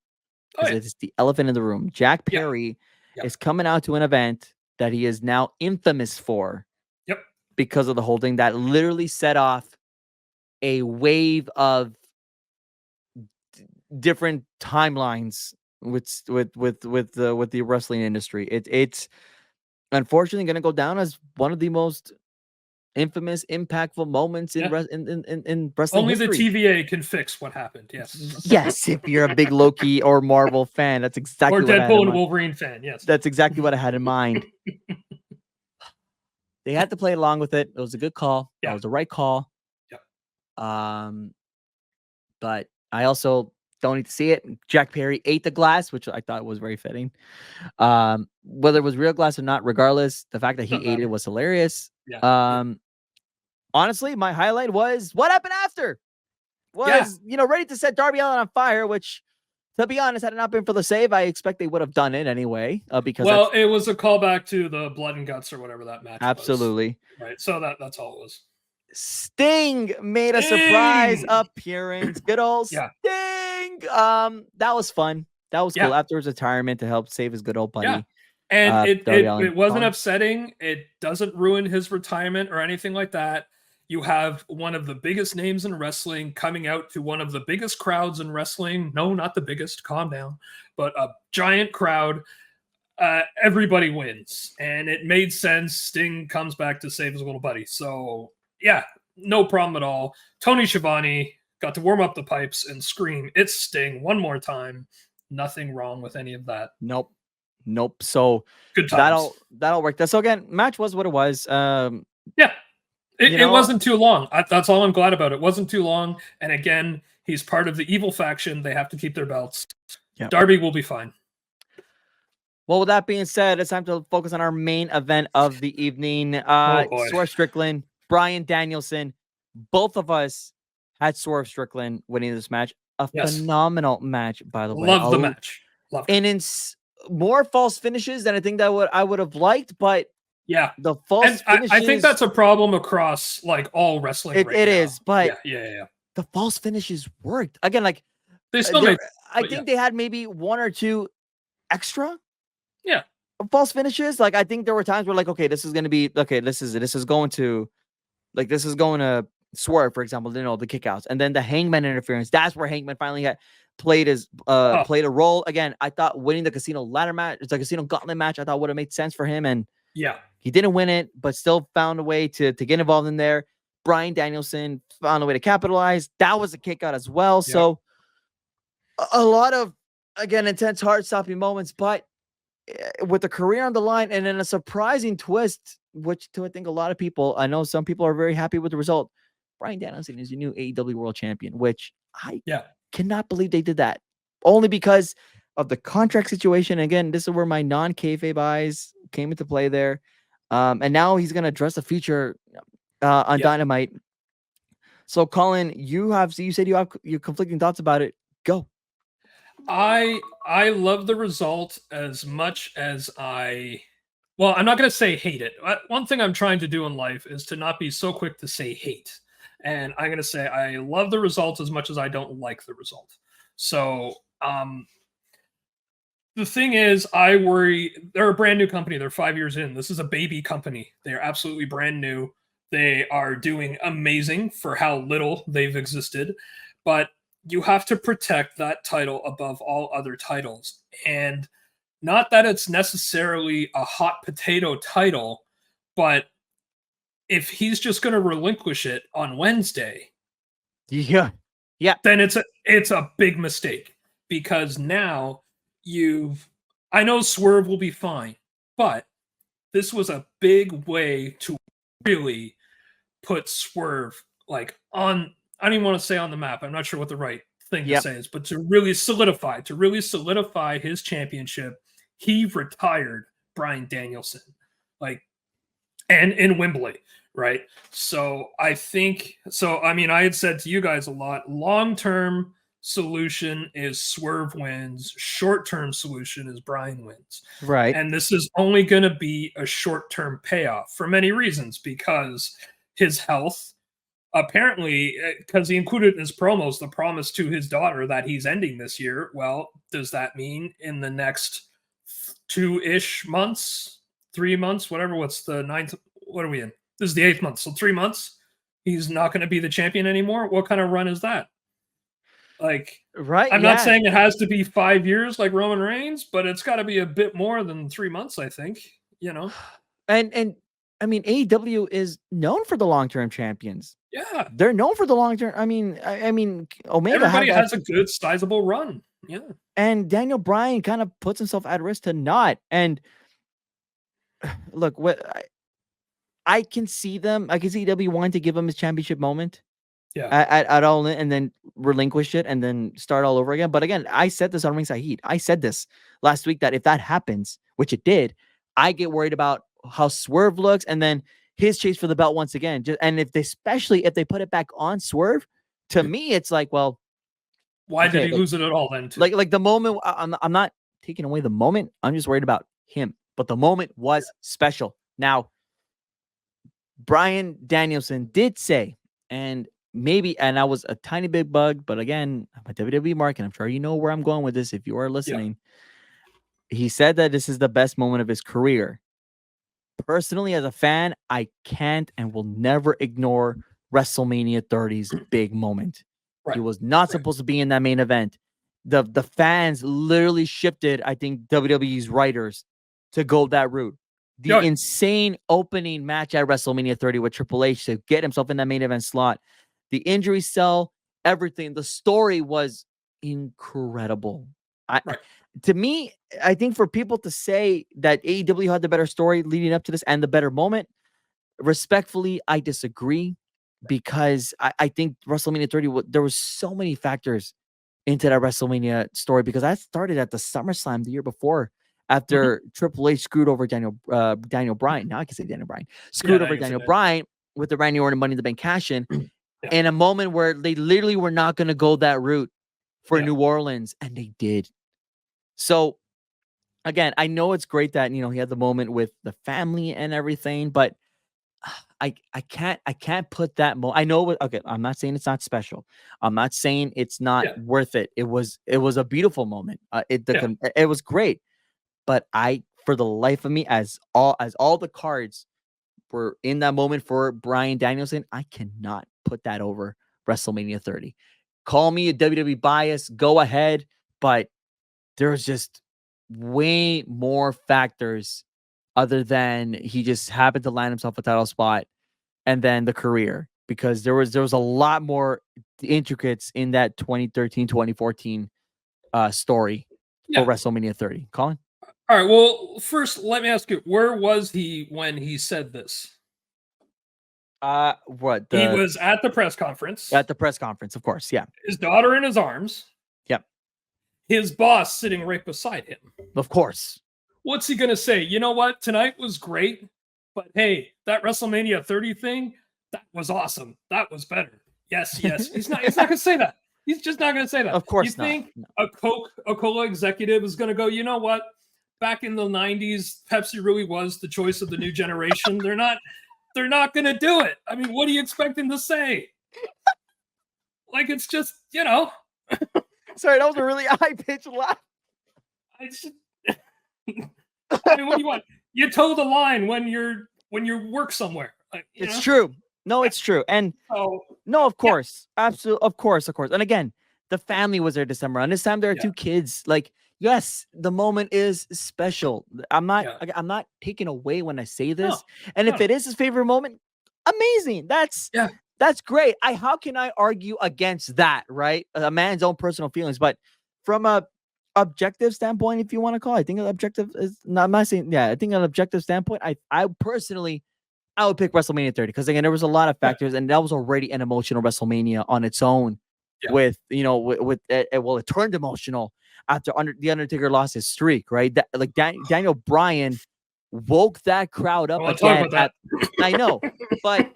S1: Because it's the elephant in the room. Jack Perry is coming out to an event that he is now infamous for.
S2: Yep.
S1: Because of the whole thing that literally set off a wave of different timelines with the wrestling industry. It's unfortunately going to go down as one of the most infamous, impactful moments in wrestling
S2: Only
S1: history.
S2: The TVA can fix what happened. Yes.
S1: Yes, if you're a big Loki or Marvel fan, that's exactly
S2: or
S1: what
S2: Deadpool and Wolverine fan. Yes,
S1: that's exactly what I had in mind. They had to play along with it. It was a good call. That was the right call.
S2: Yep.
S1: But I also don't need to see it. Jack Perry ate the glass, which I thought was very fitting. Whether it was real glass or not, regardless, the fact that he ate it was hilarious.
S2: Yeah.
S1: Honestly, my highlight was what happened after. Ready to set Darby Allin on fire, which, to be honest, had it not been for the save, I expect they would have done it anyway. Because
S2: it was a callback to the blood and guts or whatever that match was.
S1: Absolutely.
S2: Right. So that's all it was.
S1: Sting made a surprise appearance. Good old Sting. That was fun. That was cool after his retirement to help save his good old buddy.
S2: Yeah. And it wasn't upsetting. It doesn't ruin his retirement or anything like that. You have one of the biggest names in wrestling coming out to one of the biggest crowds in wrestling. No, not the biggest. Calm down. But a giant crowd. Everybody wins. And it made sense. Sting comes back to save his little buddy. So, yeah, no problem at all. Tony Schiavone got to warm up the pipes and scream, "It's Sting," one more time. Nothing wrong with any of that.
S1: Nope. So
S2: good times.
S1: That'll work. So again, match was what it was.
S2: It wasn't too long. That's all I'm glad about. It wasn't too long. And again, he's part of the evil faction. They have to keep their belts. Yep. Darby will be fine.
S1: Well, with that being said, it's time to focus on our main event of the evening. Swerve Strickland, Bryan Danielson. Both of us had Swerve Strickland winning this match. Phenomenal match, by the way.
S2: Love the match. Loved it.
S1: And it's more false finishes than I think that I would have liked, but the false finishes.
S2: I think that's a problem across like all wrestling.
S1: It is, but
S2: yeah.
S1: The false finishes worked again. Like
S2: they still made.
S1: I think they had maybe one or two extra.
S2: Yeah.
S1: False finishes. Like I think there were times where like, okay, this is going to Swerve, for example, the kickouts, and then the Hangman interference. That's where Hangman finally played a role. Again, I thought winning the casino ladder match, it's a casino gauntlet match, I thought would have made sense for him, and he didn't win it, but still found a way to get involved in there. Bryan Danielson found a way to capitalize. That was a kick out as well. Yeah. So a lot of, again, intense, heart-stopping moments, but with the career on the line and then a surprising twist, which to I think a lot of people, I know some people are very happy with the result. Bryan Danielson is your new AEW World Champion, which I
S2: Yeah.
S1: cannot believe they did that. Only because of the contract situation. Again, this is where my non-kayfabe eyes came into play there. And now he's going to address a feature on Dynamite. So, Colin, you said you have your conflicting thoughts about it. Go.
S2: I love the result as much as well, I'm not going to say hate it. One thing I'm trying to do in life is to not be so quick to say hate. And I'm going to say I love the result as much as I don't like the result. So, the thing is, I worry they're a brand new company. They're 5 years in. This is a baby company. They are absolutely brand new. They are doing amazing for how little they've existed. But you have to protect that title above all other titles. And not that it's necessarily a hot potato title, but if he's just going to relinquish it on Wednesday,
S1: yeah,
S2: then it's a big mistake, because now I know Swerve will be fine, but this was a big way to really put Swerve like on, I don't even want to say on the map. I'm not sure what the right thing to say is, but to really solidify his championship. He retired Bryan Danielson, like, and in Wembley, right? So I had said to you guys a lot, long-term solution is Swerve wins, short-term solution is Bryan wins.
S1: Right.
S2: And this is only going to be a short-term payoff for many reasons, because his health, apparently, because he included in his promos the promise to his daughter that he's ending this year. Well, does that mean in the next 2-ish months, 3 months, whatever, what's the 9th, what are we in? This is the 8th month, so 3 months he's not going to be the champion anymore? What kind of run is that? Like,
S1: right,
S2: I'm not saying it has to be 5 years like Roman Reigns, but it's got to be a bit more than 3 months, I think,
S1: And I mean, AEW is known for the long-term champions.
S2: Yeah,
S1: they're known for the long-term. I mean, Omega.
S2: Everybody has a good, sizable run. Yeah,
S1: and Daniel Bryan kind of puts himself at risk to not. And look, I can see them. I can see AEW wanting to give him his championship moment.
S2: Yeah,
S1: at All In, and then relinquish it and then start all over again. But again, I said this on Ringside Heat. I said this last week that if that happens, which it did, I get worried about how Swerve looks, and then his chase for the belt once again. And especially if they put it back on Swerve, to me, it's like, well,
S2: why did he lose it at all then? Too?
S1: Like the moment, I'm not taking away the moment. I'm just worried about him. But the moment was special. Now, Bryan Danielson did say, and I was a tiny big bug, but again, I'm a WWE mark, and I'm sure you know where I'm going with this if you are listening. Yeah. He said that this is the best moment of his career. Personally, as a fan, I can't and will never ignore WrestleMania 30's big moment. Right. He was not supposed to be in that main event. The fans literally shifted, I think, WWE's writers to go that route. The insane opening match at WrestleMania 30 with Triple H to get himself in that main event slot. The injury cell, everything. The story was incredible. To me, I think for people to say that AEW had the better story leading up to this and the better moment, respectfully, I disagree, because I think WrestleMania 30, there was so many factors into that WrestleMania story, because that started at the SummerSlam the year before, after Triple H screwed over Daniel Bryan. Now I can say Daniel Bryan. Screwed over Daniel Bryan with the Randy Orton Money in the Bank cash-in, in a moment where they literally were not going to go that route for New Orleans, and they did. So, again, I know it's great that, he had the moment with the family and everything, but I can't put that I know. Okay, I'm not saying it's not special. I'm not saying it's not worth it. It was a beautiful moment. It was great, but for the life of me, as all the cards were in that moment for Bryan Danielson, I cannot put that over WrestleMania 30. Call me a WWE bias, go ahead, but there's just way more factors other than he just happened to land himself a title spot, and then the career, because there was a lot more intricates in that 2013, 2014 story for WrestleMania 30. Colin?
S2: All right. Well, first, let me ask you, where was he when he said this?
S1: What
S2: He was at the press conference.
S1: At the press conference, of course. Yeah.
S2: His daughter in his arms.
S1: Yep.
S2: His boss sitting right beside him.
S1: Of course.
S2: What's he going to say? You know what? Tonight was great, but hey, that WrestleMania 30 thing, that was awesome. That was better. Yes. He's not going to say that. He's just not going to say that.
S1: Of course
S2: you think
S1: not.
S2: A Coca-Cola executive is going to go, you know what? Back in the 90s, Pepsi really was the choice of the new generation. They're not going to do it. I mean, what do you expect him to say? Like, it's just,
S1: Sorry, that was a really high-pitched laugh.
S2: I mean, what do you want? You toe the line when you work somewhere.
S1: It's true. No, it's true. And no, of course. Yeah. Absolutely. Of course. And again, the family was there December. And this time there are two kids. Like, yes, the moment is special. I'm not taking away when I say this. If it is his favorite moment, amazing. That's great. How can I argue against that, right? A man's own personal feelings. But from a objective standpoint, if you want to call it, I think an objective is not, I'm not saying, I think an objective standpoint, I personally, I would pick WrestleMania 30 because again, there was a lot of factors and that was already an emotional WrestleMania on its own with it turned emotional after the Undertaker lost his streak, right? Daniel Bryan woke that crowd up again. I know, but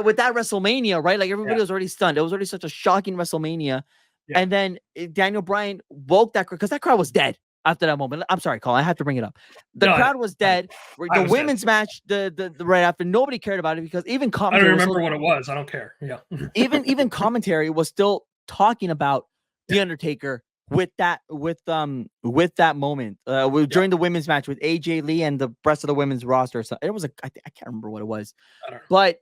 S1: with that WrestleMania, right? Like everybody was already stunned. It was already such a shocking WrestleMania. Yeah. And then Daniel Bryan woke that crowd because that crowd was dead after that moment. I'm sorry, Colin. I have to bring it up. The crowd was dead. The women's match, the right after, nobody cared about it because even commentary.
S2: I don't remember what it was. I don't care. Yeah.
S1: even commentary was still talking about the Undertaker with that moment during the women's match with AJ Lee and the rest of the women's roster. So it was I can't remember what it was, but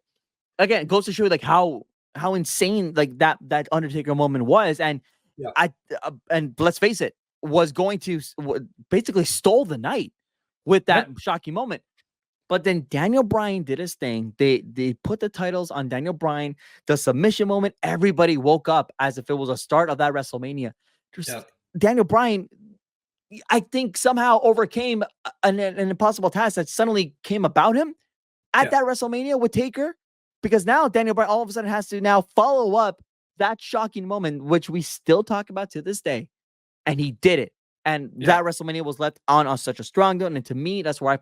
S1: again, it goes to show you like how insane like that Undertaker moment was, and and let's face it, was going to basically stole the night with that shocking moment. But then Daniel Bryan did his thing. They put the titles on Daniel Bryan. The submission moment, everybody woke up as if it was a start of that WrestleMania. Daniel Bryan, I think, somehow overcame an impossible task that suddenly came about him at that WrestleMania with Taker. Because now Daniel Bryan all of a sudden has to now follow up that shocking moment, which we still talk about to this day. And he did it. And that WrestleMania was left on such a strong note. And to me, that's where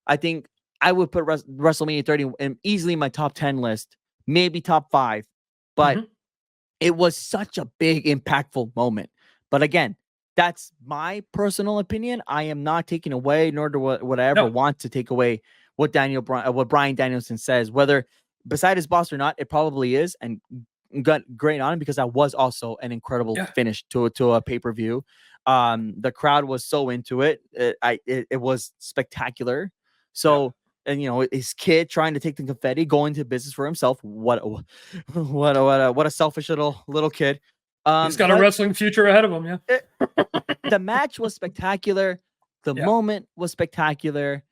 S1: I think I would put WrestleMania 30 in easily my top 10 list, maybe top 5. But it was such a big, impactful moment. But again, that's my personal opinion. I am not taking away, nor would I ever want to take away what Bryan Danielson says, whether beside his boss or not, it probably is, and got great on him because that was also an incredible finish to a pay-per-view. The crowd was so into it. It was spectacular. So, and his kid trying to take the confetti, going to business for himself. What a selfish little kid.
S2: He's got a wrestling future ahead of him.
S1: The match was spectacular. The moment was spectacular.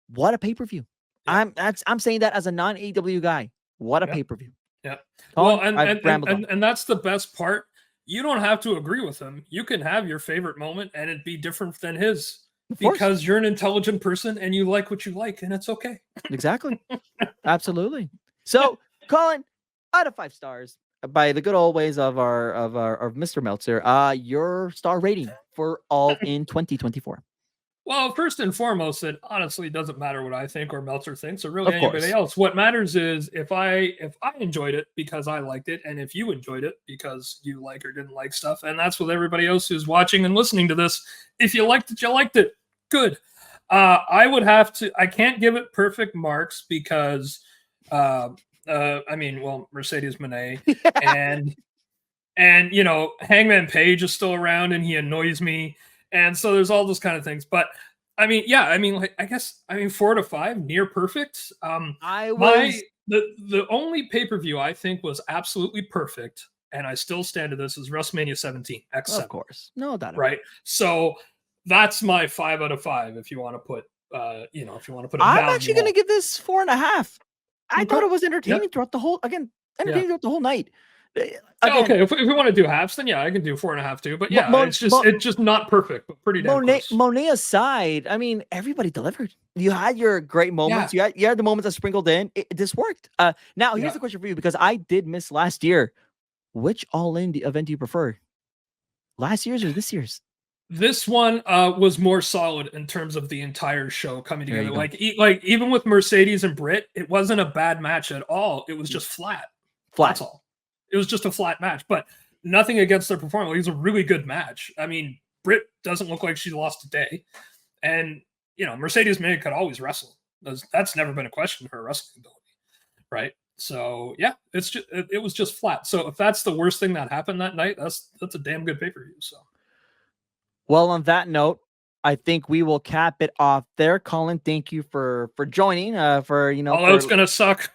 S1: What a pay-per-view. I'm saying that as a non-AEW guy. What a pay-per-view.
S2: Yeah. Well, and that's the best part. You don't have to agree with him. You can have your favorite moment and it be different than his because you're an intelligent person and you like what you like, and it's okay.
S1: Exactly. Absolutely. So, Colin, out of 5 stars, by the good old ways of Mr. Meltzer, your star rating for All In 2024.
S2: Well, first and foremost, it honestly doesn't matter what I think or Meltzer thinks or really anybody else. What matters is if I enjoyed it because I liked it, and if you enjoyed it because you like or didn't like stuff, and that's with everybody else who's watching and listening to this. If you liked it, you liked it. Good. I can't give it perfect marks because, Mercedes Moné and Hangman Page is still around and he annoys me. And so there's all those kind of things. But I guess 4 to 5, near perfect. The only pay-per-view I think was absolutely perfect, and I still stand to this, is WrestleMania 17 X7.
S1: Of course. No doubt.
S2: Right. So that's my 5 out of 5 if you want to put
S1: I'm actually gonna give this 4.5. I thought it was entertaining throughout the whole night. Again,
S2: okay, if we want to do halves, then yeah, I can do 4.5 too. But yeah, it's just not perfect, but pretty damn close.
S1: Monet aside, I mean, everybody delivered. You had your great moments. You had the moments that sprinkled in. This worked. Now here's the question for you, because I did miss last year. Which All In event do you prefer? Last year's or this year's?
S2: This one was more solid in terms of the entire show coming together. Like even with Mercedes and Britt, it wasn't a bad match at all. It was just flat. That's all. It was just a flat match, but nothing against their performance. It was a really good match. I mean, Britt doesn't look like she lost a day, and Mercedes May could always wrestle. That's never been a question of her wrestling ability, right? So yeah, it was just flat. So if that's the worst thing that happened that night, that's a damn good pay-per-view. So.
S1: Well, on that note, I think we will cap it off there. Colin, thank you for joining.
S2: Although it's gonna suck.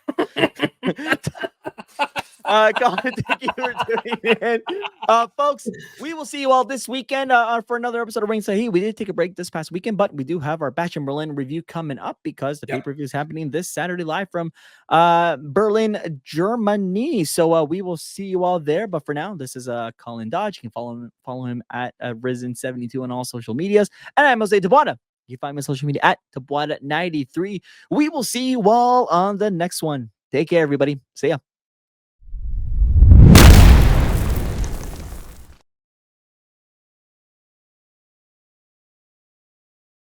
S1: Colin, thank you for doing it. Folks, we will see you all this weekend for another episode of Ringside Heat. We did take a break this past weekend, but we do have our Batch in Berlin review coming up, because the pay-per-view is happening this Saturday live from Berlin, Germany. So we will see you all there. But for now, this is Colin Dodge. You can follow him at Risen72 on all social medias. And I'm Jose Tabuada. You can find me on social media at Tabuada93. We will see you all on the next one. Take care, everybody. See ya.